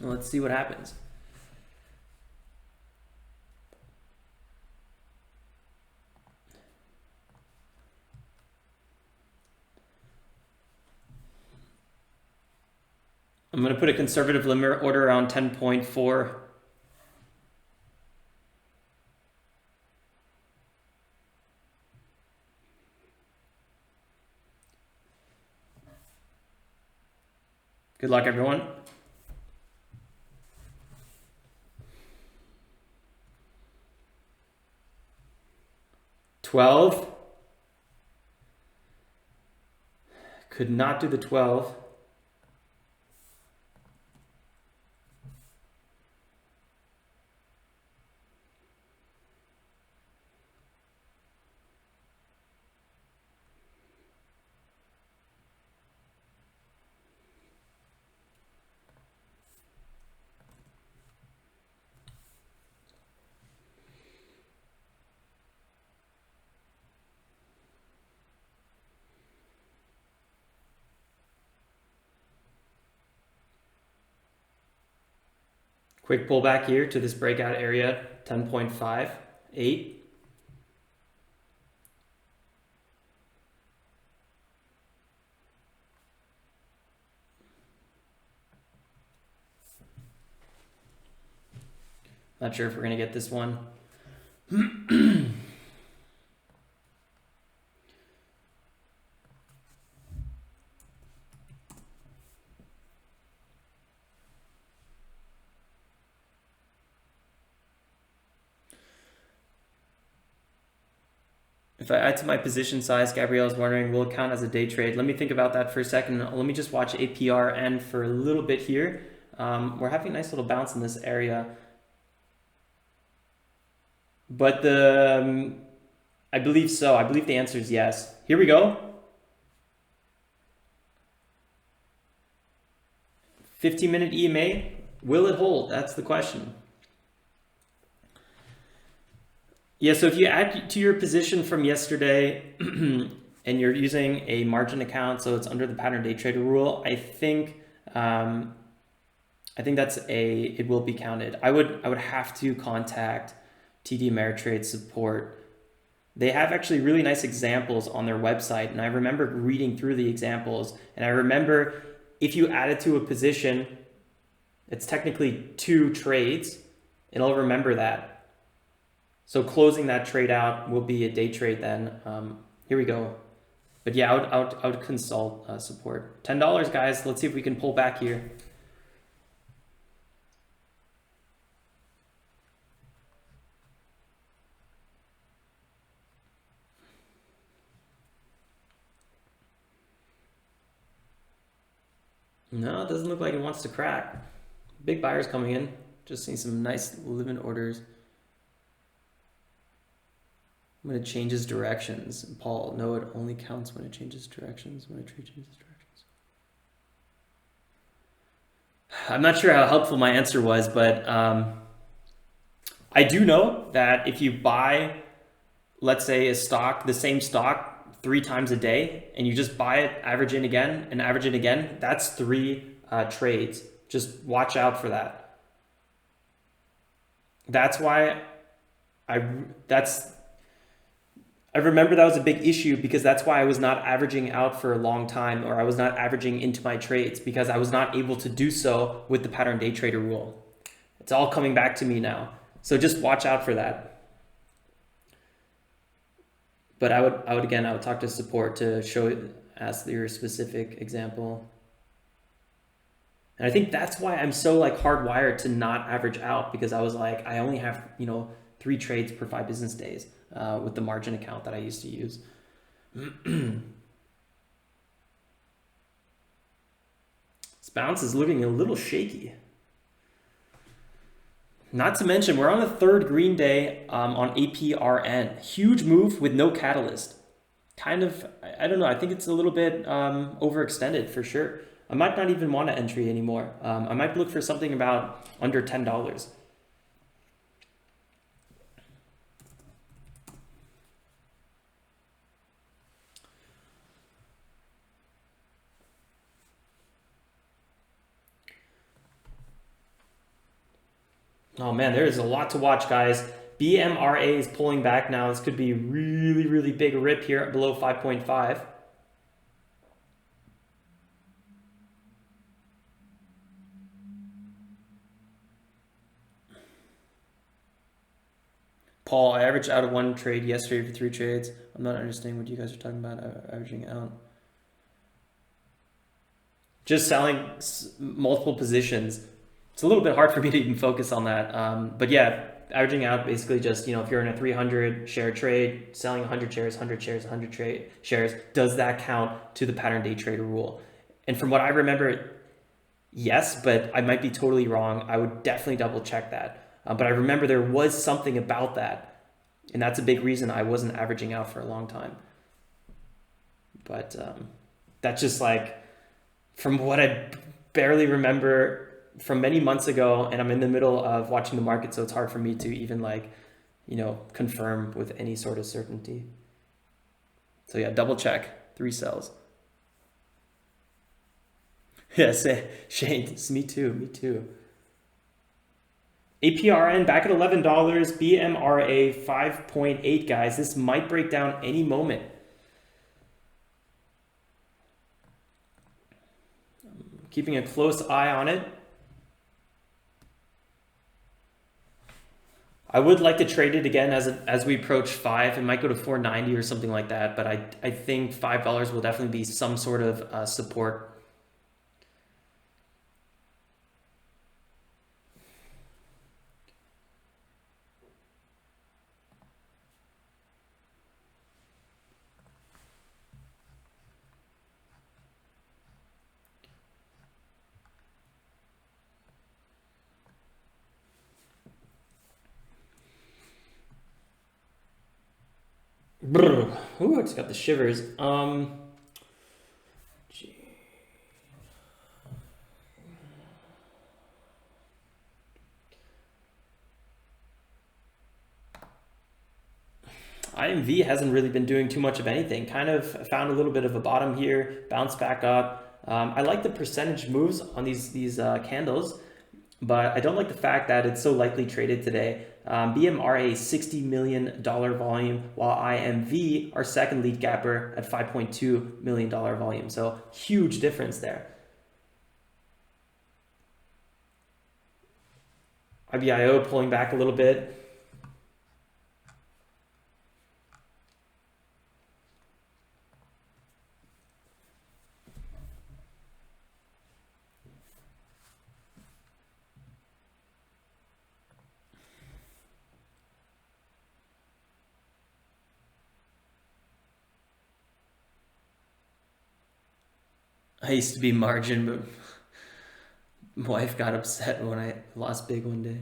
let's see what happens. I'm going to put a conservative limit order around 10.4. Good luck, everyone. $12. Could not do the 12. Quick pullback here to this breakout area, 10.5, 8. Not sure if we're gonna get this one. If I add to my position size, Gabrielle is wondering, will it count as a day trade? Let me think about that for a second. Let me just watch APRN for a little bit here. We're having a nice little bounce in this area. But I believe so. I believe the answer is yes. Here we go. 15-minute EMA. Will it hold? That's the question. Yeah, so if you add to your position from yesterday and you're using a margin account, so it's under the pattern day trader rule, I think that's it will be counted. I would have to contact TD Ameritrade support. They have actually really nice examples on their website, and I remember reading through the examples, and I remember if you add it to a position, it's technically 2 trades, and I'll remember that. So closing that trade out will be a day trade then. Here we go. But yeah, I would consult support. $10, guys. Let's see if we can pull back here. No, it doesn't look like it wants to crack. Big buyers coming in. Just seeing some nice limit orders. When it changes directions. Paul, no, it only counts when it changes directions. When a trade changes directions. I'm not sure how helpful my answer was, but I do know that if you buy, let's say, a stock, the same stock 3 times a day, and you just buy it, average in again, and average in again, that's 3 trades. Just watch out for that. That's why I remember that was a big issue, because that's why I was not averaging out for a long time, or I was not averaging into my trades, because I was not able to do so with the pattern day trader rule. It's all coming back to me now. So just watch out for that. But I would talk to support to ask your specific example. And I think that's why I'm so hardwired to not average out, because I was like, I only have, 3 trades per 5 business days. With the margin account that I used to use. This bounce is looking a little shaky. Not to mention, we're on the 3rd green day on APRN. Huge move with no catalyst. Kind of, I don't know, I think it's a little bit overextended for sure. I might not even want to entry anymore. I might look for something about under $10. Oh man, there is a lot to watch, guys. BMRA is pulling back now. This could be a really, really big rip here at below 5.5. Paul, I averaged out of 1 trade yesterday for 3 trades. I'm not understanding what you guys are talking about averaging out. Just selling multiple positions. It's a little bit hard for me to even focus on that. But yeah, averaging out basically just, if you're in a 300 share trade, selling 100 shares, 100 shares, 100 shares, does that count to the pattern day trader rule? And from what I remember, yes, but I might be totally wrong. I would definitely double check that. But I remember there was something about that. And that's a big reason I wasn't averaging out for a long time. But that's just from what I barely remember from many months ago, and I'm in the middle of watching the market, so it's hard for me to even confirm with any sort of certainty. So yeah, double check. 3 sells. Yes, Shane, me too. APRN back at $11, BMRA 5.8, guys. This might break down any moment. Keeping a close eye on it. I would like to trade it again as we approach 5. It might go to 490 or something like that, but I think $5 will definitely be some sort of support. Brr. Ooh, I just got the shivers. IMV hasn't really been doing too much of anything. Kind of found a little bit of a bottom here, bounced back up. I like the percentage moves on these candles, but I don't like the fact that it's so lightly traded today. BMRA $60 million volume, while IMV, our second lead gapper, at $5.2 million volume. So huge difference there. IBIO pulling back a little bit. I used to be margin, but my wife got upset when I lost big one day.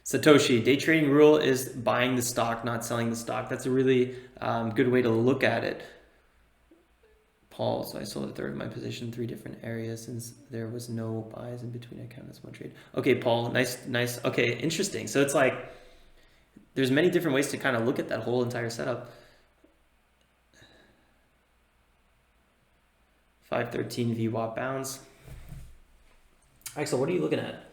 Satoshi, day trading rule is buying the stock, not selling the stock. That's a really good way to look at it. Paul, so I sold a third of my position in 3 different areas since there was no buys in between. I count as one trade. Okay, Paul, nice. Okay, interesting. So it's like there's many different ways to kind of look at that whole entire setup. 513 VWAP bounce. Axel, what are you looking at?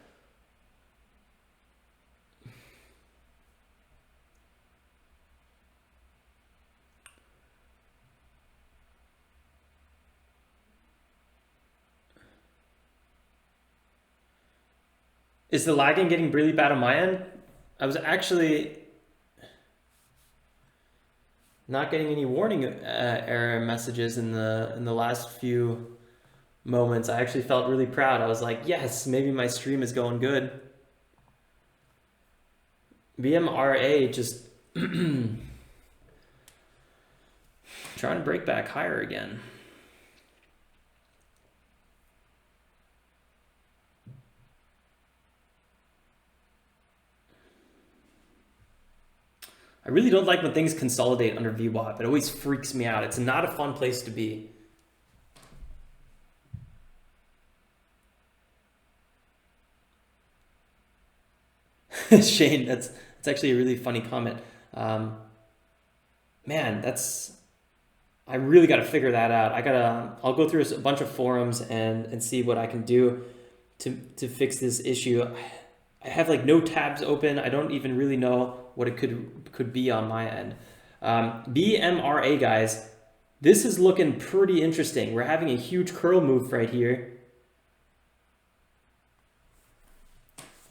Is the lagging getting really bad on my end? I was actually not getting any warning error messages in the last few moments. I actually felt really proud. I was like, yes, maybe my stream is going good. BMRA just trying to break back higher again. I really don't like when things consolidate under VWAP. It always freaks me out. It's not a fun place to be. Shane, that's actually a really funny comment. Man, I really got to figure that out. I'll go through a bunch of forums and see what I can do to fix this issue. I have like no tabs open. I don't even really know what it could be on my end. BMRA, guys, this is looking pretty interesting. We're having a huge curl move right here.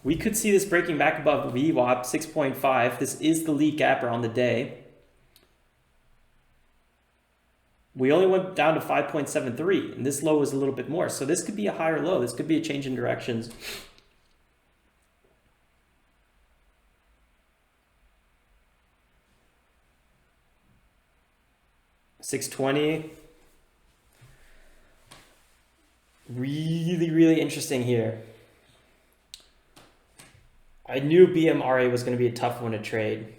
We could see this breaking back above VWAP 6.5. This is the lead gapper on the day. We only went down to 5.73, and this low was a little bit more. So this could be a higher low. This could be a change in directions. $620. Really interesting here. I knew BMRA was going to be a tough one to trade.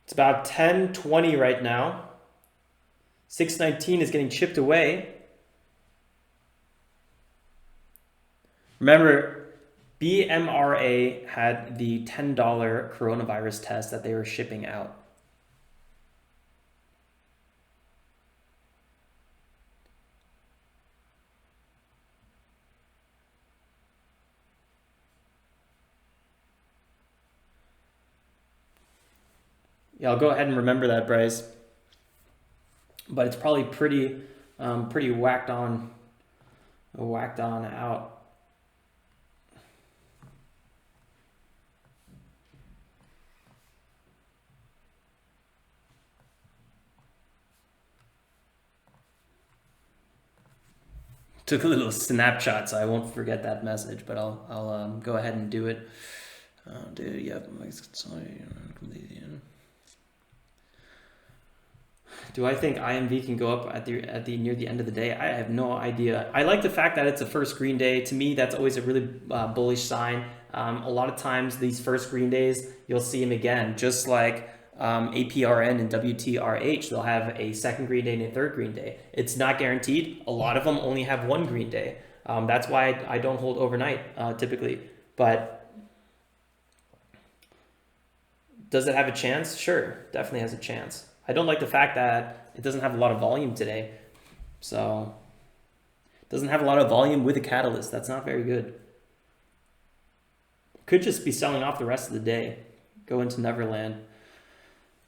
It's about 10.20 right now. 619 is getting chipped away. Remember, BMRA had the $10 coronavirus test that they were shipping out. Yeah, I'll go ahead and remember that, Bryce. But it's probably pretty whacked on out. Took a little snapshot, so I won't forget that message, but I'll go ahead and do it. Dude, yep. Do I think IMV can go up at the near the end of the day? I have no idea. I like the fact that it's a first green day. To me, that's always a really bullish sign. A lot of times, these first green days, you'll see them again, just like APRN and WTRH. They'll have a second green day and a third green day. It's not guaranteed. A lot of them only have one green day. That's why I don't hold overnight typically. But does it have a chance? Sure, definitely has a chance. I don't like the fact that it doesn't have a lot of volume today. So, it doesn't have a lot of volume with a catalyst. That's not very good. Could just be selling off the rest of the day. Go into Neverland.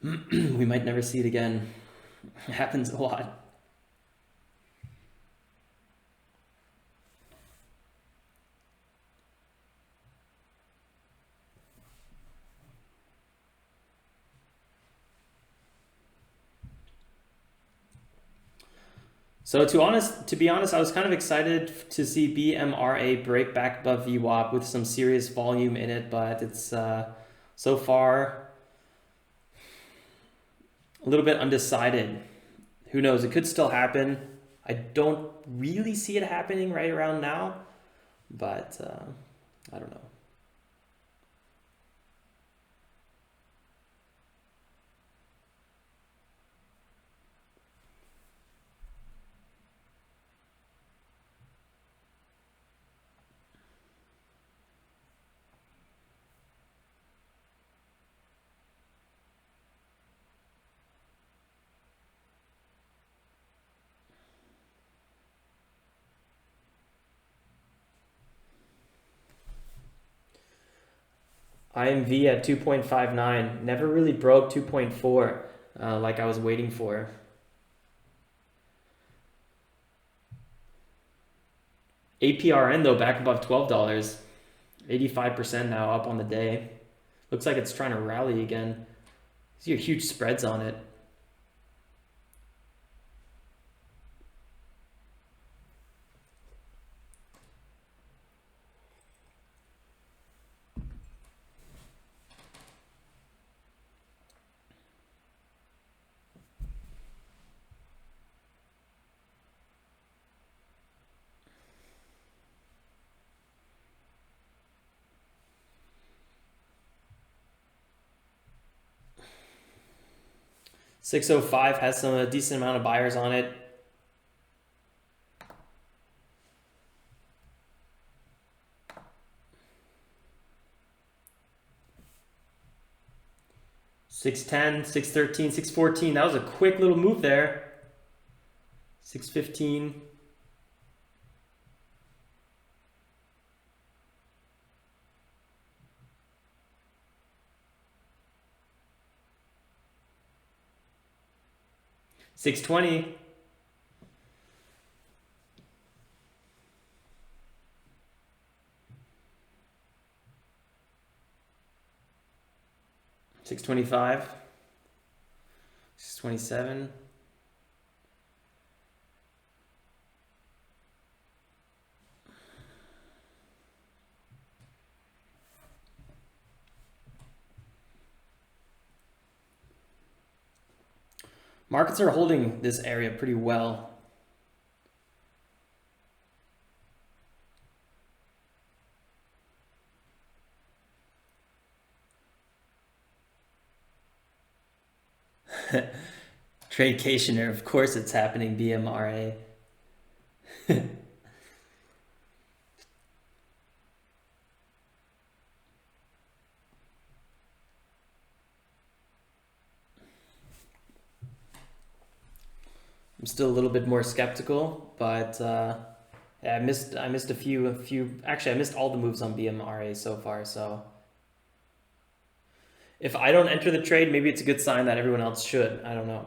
We might never see it again. It happens a lot. So to be honest, I was kind of excited to see BMRA break back above VWAP with some serious volume in it, but it's so far a little bit undecided. Who knows? It could still happen. I don't really see it happening right around now, but I don't know. IMV at 2.59, never really broke 2.4 like I was waiting for. APRN though back above $12, 85% now up on the day. Looks like it's trying to rally again. See huge spreads on it. $605 has a decent amount of buyers on it. $610, $613, $614. That was a quick little move there. $615. $620. $625. $627. Markets are holding this area pretty well. Tradecationer, of course it's happening, BMRA. I'm still a little bit more skeptical, but yeah, I missed a few. Actually, I missed all the moves on BMRA so far. So If I don't enter the trade, maybe it's a good sign that everyone else should. I don't know.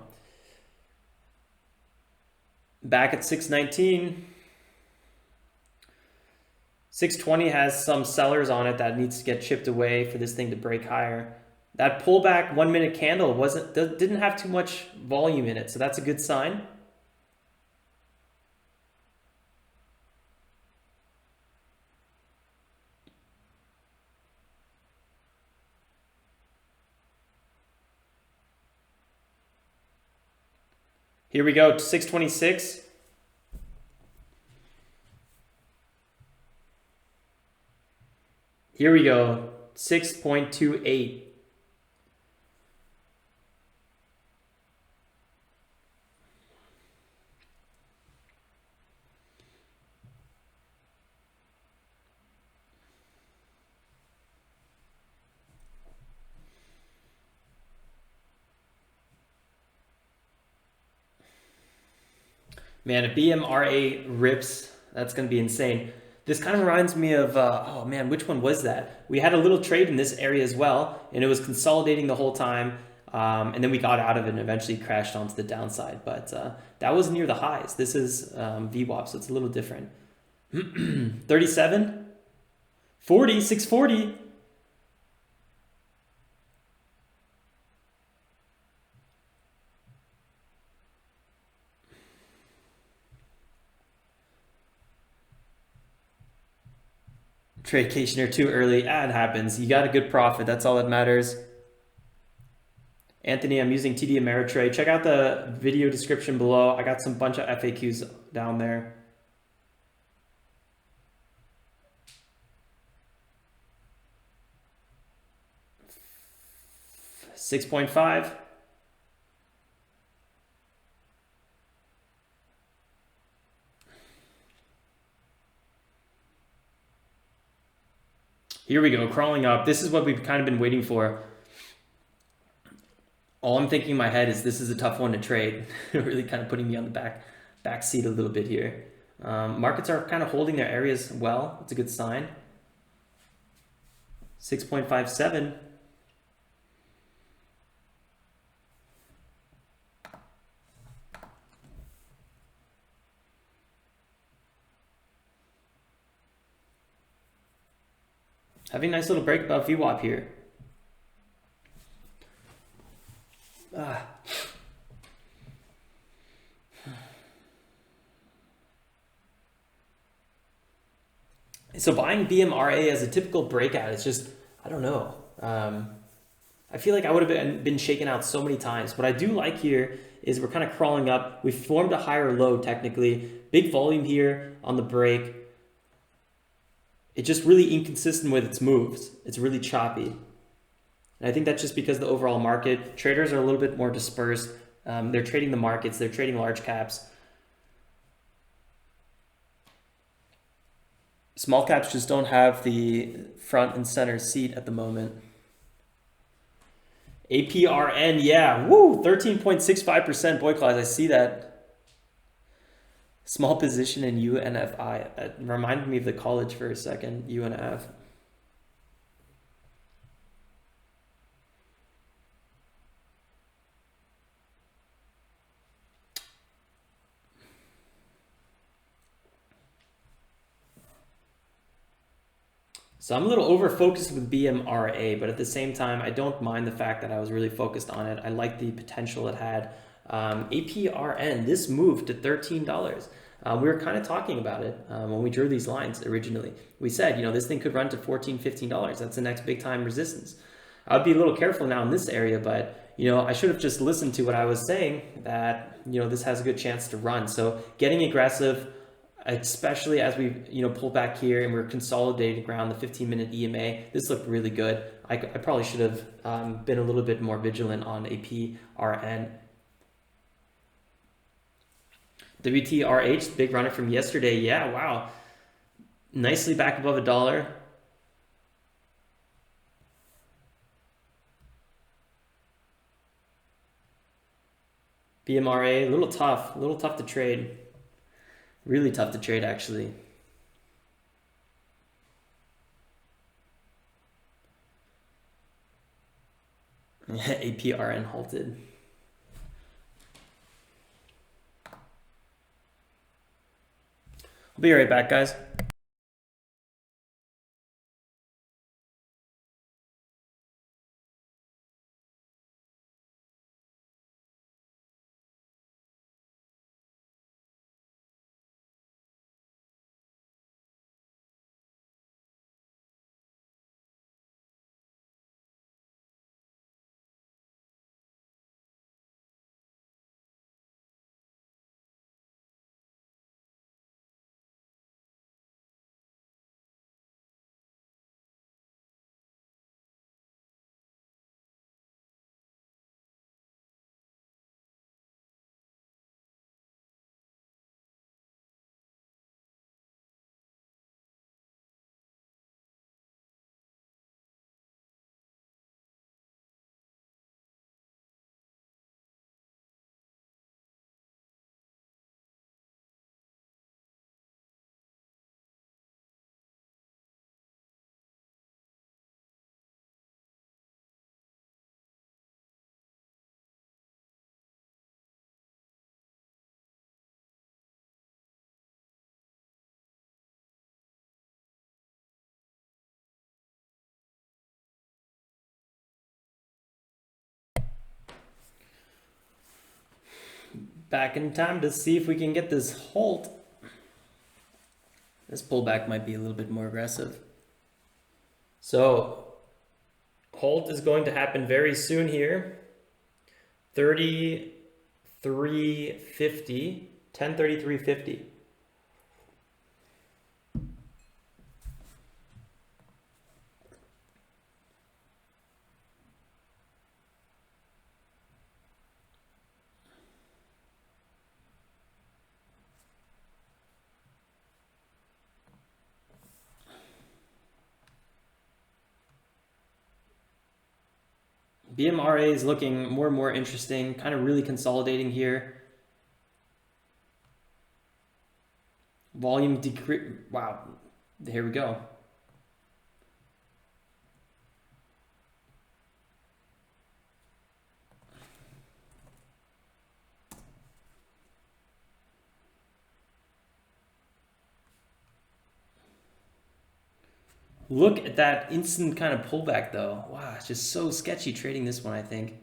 Back at 619. 620 has some sellers on it that needs to get chipped away for this thing to break higher. That pullback 1 minute candle didn't have too much volume in it, so that's a good sign. Here we go, 626. Here we go, 6.28. Man, if BMRA rips, that's going to be insane. This kind of reminds me of, oh man, which one was that? We had a little trade in this area as well, and it was consolidating the whole time, and then we got out of it and eventually crashed onto the downside. But that was near the highs. This is VWAP, so it's a little different. 37, 40, 640. Tradecation or too early. It happens. You got a good profit. That's all that matters. Anthony, I'm using TD Ameritrade. Check out the video description below. I got some bunch of FAQs down there. $6.5. Here we go, crawling up. This is what we've kind of been waiting for. All I'm thinking in my head is this is a tough one to trade. Really kind of putting me on the back seat a little bit here. Markets are kind of holding their areas well. It's a good sign. 6.57. Having a nice little break above VWAP here. So buying BMRA as a typical breakout, it's just, I don't know. I feel like I would have been shaken out so many times. What I do like here is we're kind of crawling up. We formed a higher low technically. Big volume here on the break. It's just really inconsistent with its moves. It's really choppy. And I think that's just because the overall market, traders are a little bit more dispersed. They're trading the markets, they're trading large caps. Small caps just don't have the front and center seat at the moment. APRN, yeah, woo, 13.65%, boy Claus, I see that. Small position in UNFI. It reminded me of the college for a second, UNF. So I'm a little over-focused with BMRA, but at the same time, I don't mind the fact that I was really focused on it. I like the potential it had. APRN, this moved to $13. We were kind of talking about it when we drew these lines originally. We said, you know, this thing could run to $14, $15. That's the next big time resistance. I would be a little careful now in this area, but, you know, I should have just listened to what I was saying that, you know, this has a good chance to run. So getting aggressive, especially as we, you know, pull back here and we're consolidating around the 15-minute EMA, this looked really good. I probably should have been a little bit more vigilant on APRN. WTRH, big runner from yesterday. Yeah, wow. Nicely back above $1. BMRA, a little tough to trade. Really tough to trade, actually. APRN halted. I'll be right back, guys. Back in time to see if we can get this halt. This pullback might be a little bit more aggressive. So halt is going to happen very soon here. 33.50, 10.33.50. BMRA is looking more and more interesting, kind of really consolidating here. Volume decrease. Wow, here we go. Look at that instant kind of pullback though. Wow, it's just so sketchy trading this one, I think.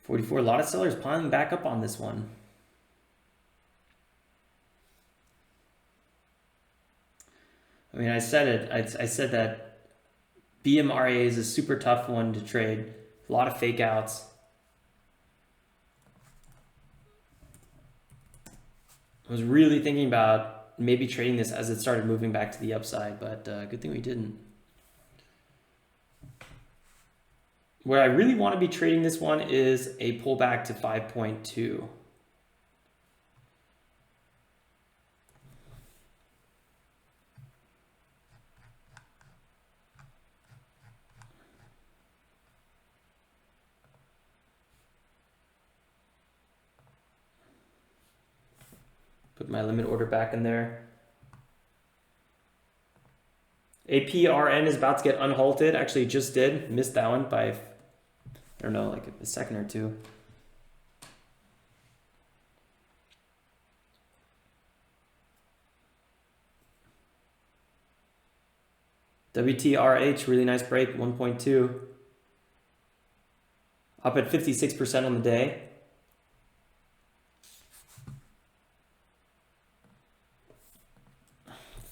$44, a lot of sellers piling back up on this one. I mean, I said it. I said that BMRA is a super tough one to trade. A lot of fake outs. I was really thinking about maybe trading this as it started moving back to the upside, but good thing we didn't. Where I really want to be trading this one is a pullback to 5.2. Put my limit order back in there. APRN is about to get unhalted. Actually, just did. Missed that one by, I don't know, like a second or two. WTRH, really nice break, 1.2. Up at 56% on the day.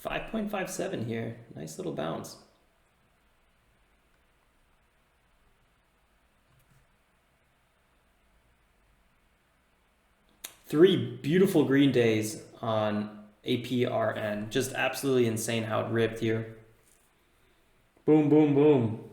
$5.57 here. Nice little bounce. Three beautiful green days on APRN. Just absolutely insane how it ripped here. Boom, boom, boom.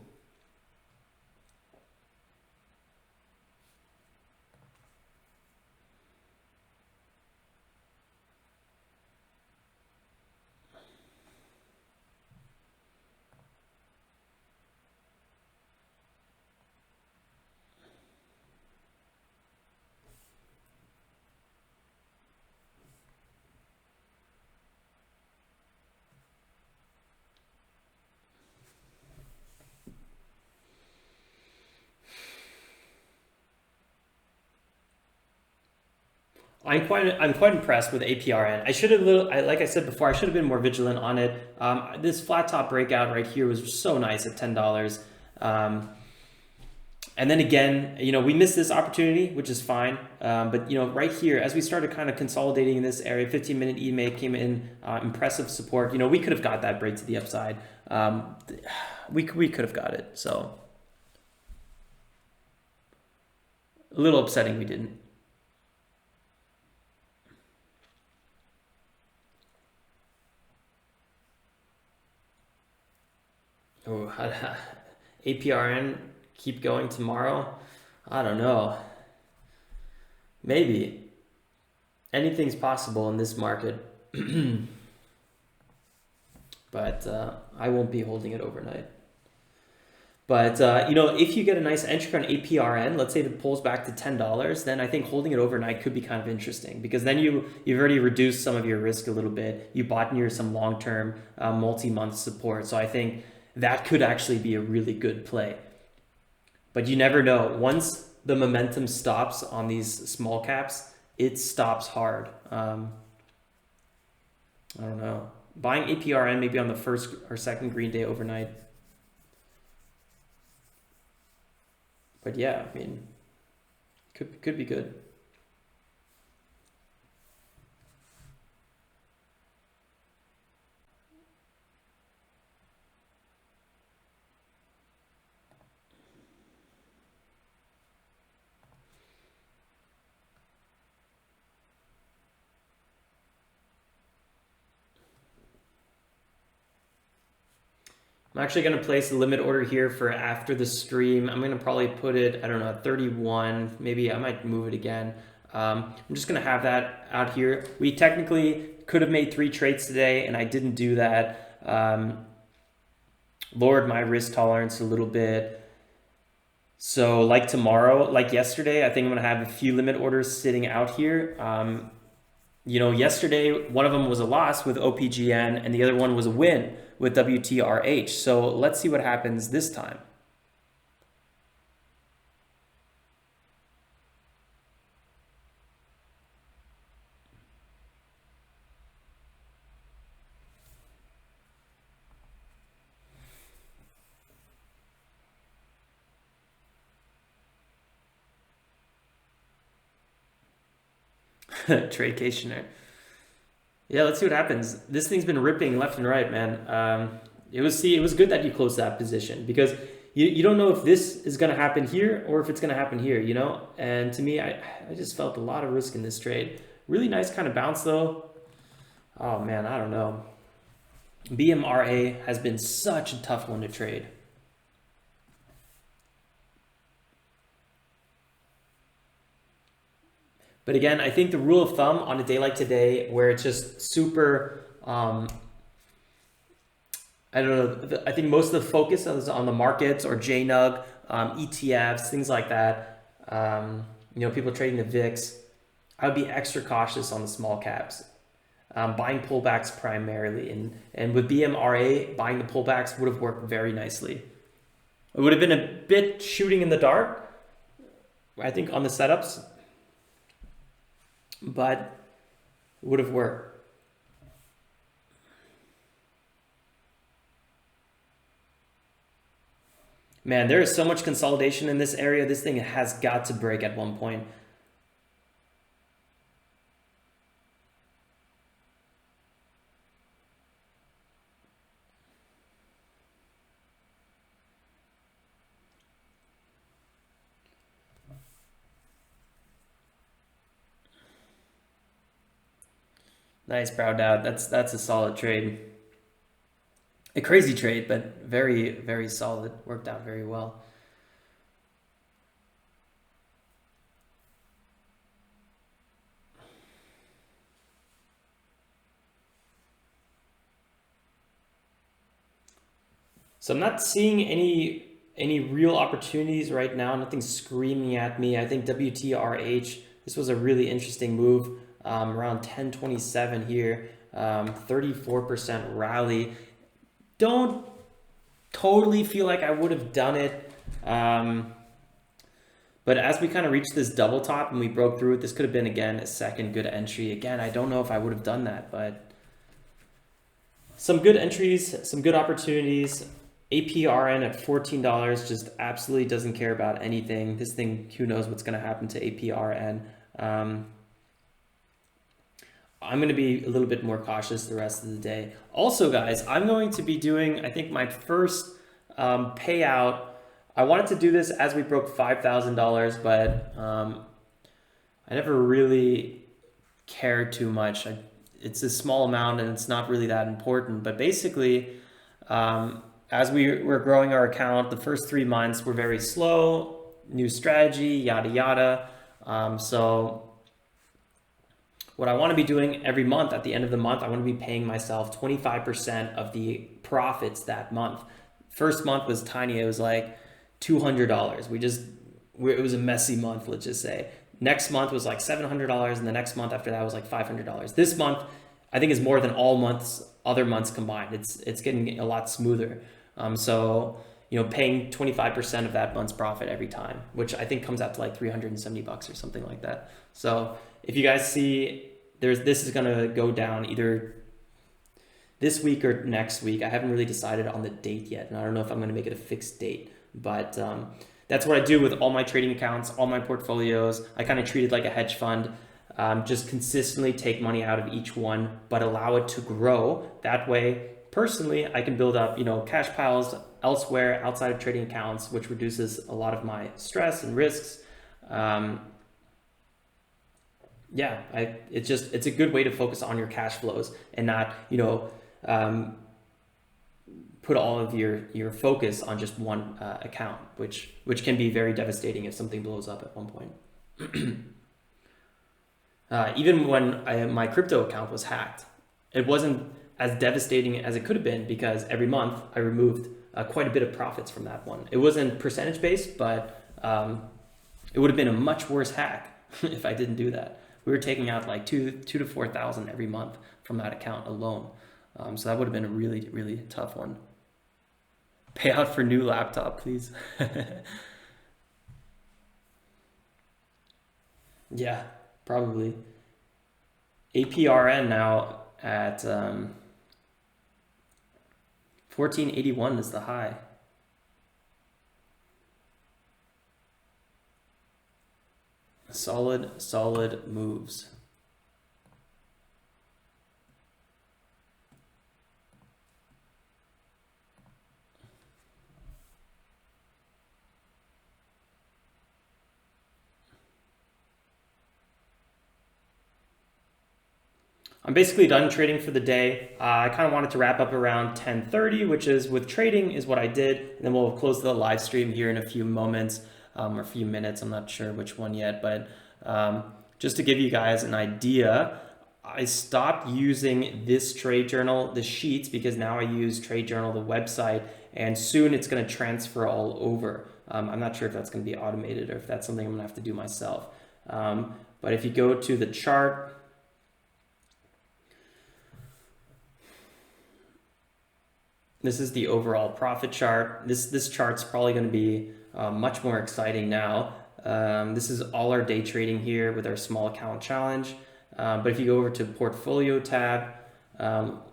I'm quite impressed with APRN. I should have like I said before, I should have been more vigilant on it. This flat top breakout right here was so nice at $10. And then again, we missed this opportunity, which is fine. But right here, as we started kind of consolidating in this area, 15-minute EMA came in, impressive support. We could have got that break to the upside. We could have got it. So a little upsetting we didn't. Oh, APRN keep going tomorrow? I don't know. Maybe. Anything's possible in this market. But I won't be holding it overnight. But, if you get a nice entry on APRN, let's say it pulls back to $10, then I think holding it overnight could be kind of interesting, because then you've already reduced some of your risk a little bit. You bought near some long-term multi-month support. So I think that could actually be a really good play. But you never know. Once the momentum stops on these small caps, it stops hard. I don't know. Buying APRN maybe on the first or second green day overnight. But yeah, I mean, could be good. I'm actually going to place a limit order here for after the stream. I'm going to probably put it, I don't know, at 31. Maybe I might move it again. I'm just going to have that out here. We technically could have made 3 trades today, and I didn't do that. Lowered my risk tolerance a little bit. So like tomorrow, like yesterday, I think I'm going to have a few limit orders sitting out here. Yesterday, one of them was a loss with OPGN, and the other one was a win with WTRH. So let's see what happens this time. Tradecationer. Yeah, let's see what happens. This thing's been ripping left and right, man. It was good that you closed that position, because you don't know if this is going to happen here or if it's going to happen here, And to me, I just felt a lot of risk in this trade. Really nice kind of bounce, though. Oh, man, I don't know. BMRA has been such a tough one to trade. But again, I think the rule of thumb on a day like today, where it's just super, I don't know, I think most of the focus is on the markets or JNUG, ETFs, things like that. People trading the VIX. I would be extra cautious on the small caps, buying pullbacks primarily. And with BMRA, buying the pullbacks would have worked very nicely. It would have been a bit shooting in the dark, I think, on the setups, but it would have worked. Man, there is so much consolidation in this area. This thing has got to break at one point. Nice, Browed Out. That's a solid trade. A crazy trade, but very, very solid. Worked out very well. So I'm not seeing any real opportunities right now. Nothing's screaming at me. I think WTRH, this was a really interesting move. Around 1027 here, 34% rally. Don't totally feel like I would have done it, but But as we kind of reached this double top and we broke through it, this could have been, again, a second good entry. Again, I don't know if I would have done that, but some good entries, some good opportunities. APRN at $14 just absolutely doesn't care about anything. This thing, who knows what's going to happen to APRN. I'm going to be a little bit more cautious the rest of the day. Also, guys, I'm going to be doing, I think, my first payout. I wanted to do this as we broke $5,000, but I never really cared too much. It's a small amount and it's not really that important. But basically, as we were growing our account, the first 3 months were very slow, new strategy, yada, yada. So what I want to be doing every month, at the end of the month, I want to be paying myself 25% of the profits that month. First month was tiny. It was like $200. It was a messy month, let's just say. Next month was like $700, and the next month after that was like $500. This month, I think, is more than all months, other months combined. It's getting a lot smoother. So, paying 25% of that month's profit every time, which I think comes out to like $370 or something like that. So if you guys see, this is gonna go down either this week or next week. I haven't really decided on the date yet, and I don't know if I'm gonna make it a fixed date, but that's what I do with all my trading accounts, all my portfolios. I kind of treat it like a hedge fund. Just consistently take money out of each one, but allow it to grow. That way, personally, I can build up, cash piles elsewhere outside of trading accounts, which reduces a lot of my stress and risks. It's a good way to focus on your cash flows and not, put all of your focus on just one account, which can be very devastating if something blows up at one point. Even when my crypto account was hacked, it wasn't as devastating as it could have been because every month I removed quite a bit of profits from that one. It wasn't percentage based, but it would have been a much worse hack if I didn't do that. We were taking out like $2,000 to $4,000 every month from that account alone. So that would have been a really, really tough one. Pay out for new laptop, please. Yeah, probably. APRN now at 1481 is the high. Solid moves. I'm basically done trading for the day. I kind of wanted to wrap up around 10:30, which is with trading is what I did. And then we'll close the live stream here in a few moments or a few minutes. I'm not sure which one yet, but just to give you guys an idea, I stopped using this trade journal, the sheets, because now I use Trade Journal, the website, and soon it's going to transfer all over. I'm not sure if that's going to be automated or if that's something I'm going to have to do myself. But if you go to the chart, this is the overall profit chart. This chart's probably going to be much more exciting now. This is all our day trading here with our small account challenge. But if you go over to portfolio tab,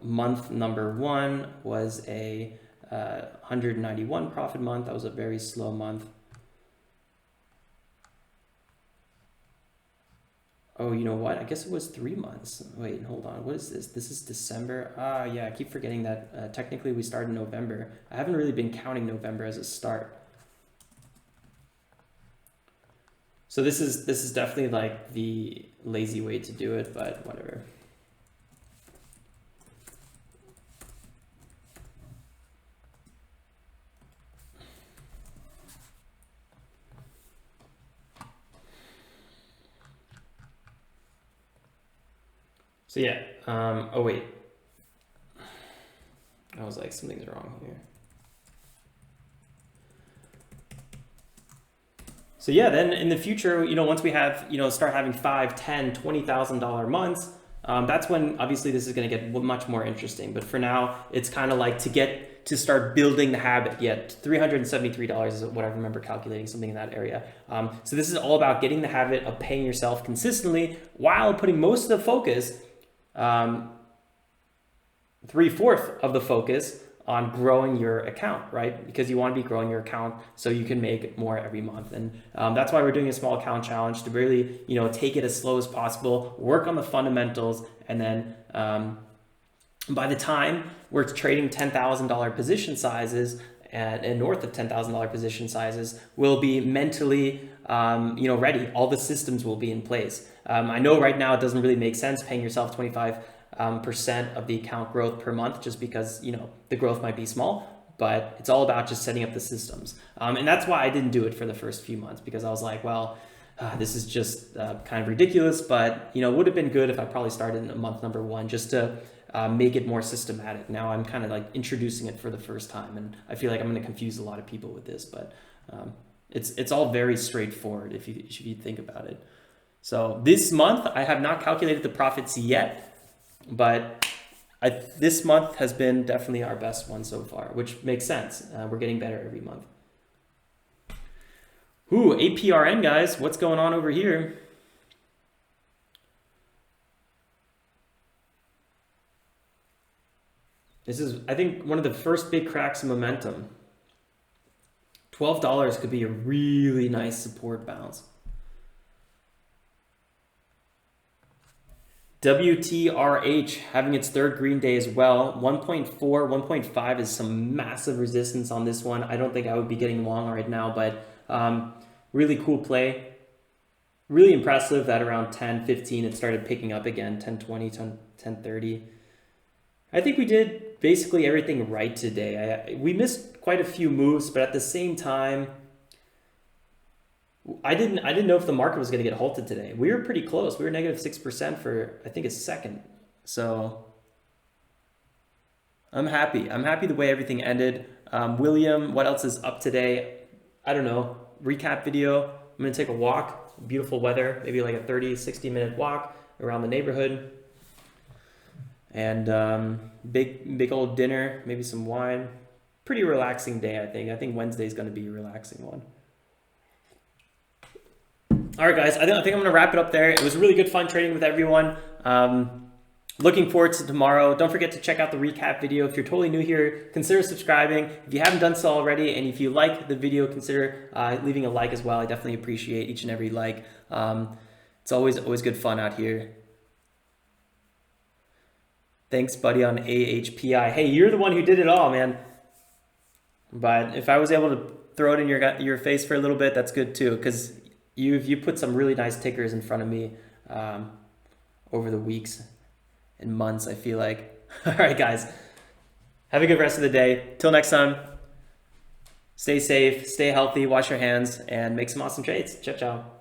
month number 1 was a 191 profit month. That was a very slow month. Oh, you know what? I guess it was 3 months. Wait, hold on. What is this? This is December. Yeah, I keep forgetting that technically we started in November. I haven't really been counting November as a start. So this is definitely like the lazy way to do it, but whatever. So yeah, oh wait, I was like, something's wrong here. So yeah, then in the future, once we have, start having $5,000, $10,000, $20,000 months, that's when obviously this is going to get much more interesting. But for now, it's kind of like to start building the habit. Yeah, $373 is what I remember calculating, something in that area. So this is all about getting the habit of paying yourself consistently while putting most of the focus, 3/4 of the focus on growing your account, right? Because you want to be growing your account so you can make more every month. And that's why we're doing a small account challenge, to really, take it as slow as possible, work on the fundamentals, and then by the time we're trading $10,000 position sizes and north of $10,000 position sizes, we'll be mentally, ready. All the systems will be in place. I know right now it doesn't really make sense paying yourself 25% of the account growth per month, just because the growth might be small, but it's all about just setting up the systems. And that's why I didn't do it for the first few months, because I was like, well, this is just kind of ridiculous, but it would have been good if I probably started in month number 1, just to make it more systematic. Now I'm kind of like introducing it for the first time, and I feel like I'm going to confuse a lot of people with this, but it's all very straightforward if you think about it. So this month I have not calculated the profits yet, but this month has been definitely our best one so far, which makes sense. We're getting better every month. Ooh, APRN, guys, what's going on over here? This is, I think, one of the first big cracks in momentum. $12 could be a really nice support bounce. WTRH having its third green day as well. 1.4, 1.5 is some massive resistance on this one. I don't think I would be getting long right now, but really cool play. Really impressive that around 10:15 it started picking up again, 10:20, 10:30. I think we did basically everything right today. We missed quite a few moves, but at the same time, I didn't know if the market was going to get halted today. We were pretty close. We were negative 6% for, I think, a second. So I'm happy. I'm happy the way everything ended. William, what else is up today? I don't know. Recap video. I'm going to take a walk. Beautiful weather. Maybe like a 30, 60-minute walk around the neighborhood. And big old dinner. Maybe some wine. Pretty relaxing day, I think. I think Wednesday is going to be a relaxing one. All right, guys, I think I'm going to wrap it up there. It was really good fun trading with everyone. Looking forward to tomorrow. Don't forget to check out the recap video. If you're totally new here, consider subscribing. If you haven't done so already, and if you like the video, consider leaving a like as well. I definitely appreciate each and every like. It's always good fun out here. Thanks, buddy, on AHPI. Hey, you're the one who did it all, man. But if I was able to throw it in your face for a little bit, that's good too, because you put some really nice tickers in front of me over the weeks and months, I feel like. All right, guys. Have a good rest of the day. Till next time, stay safe, stay healthy, wash your hands, and make some awesome trades. Ciao, ciao.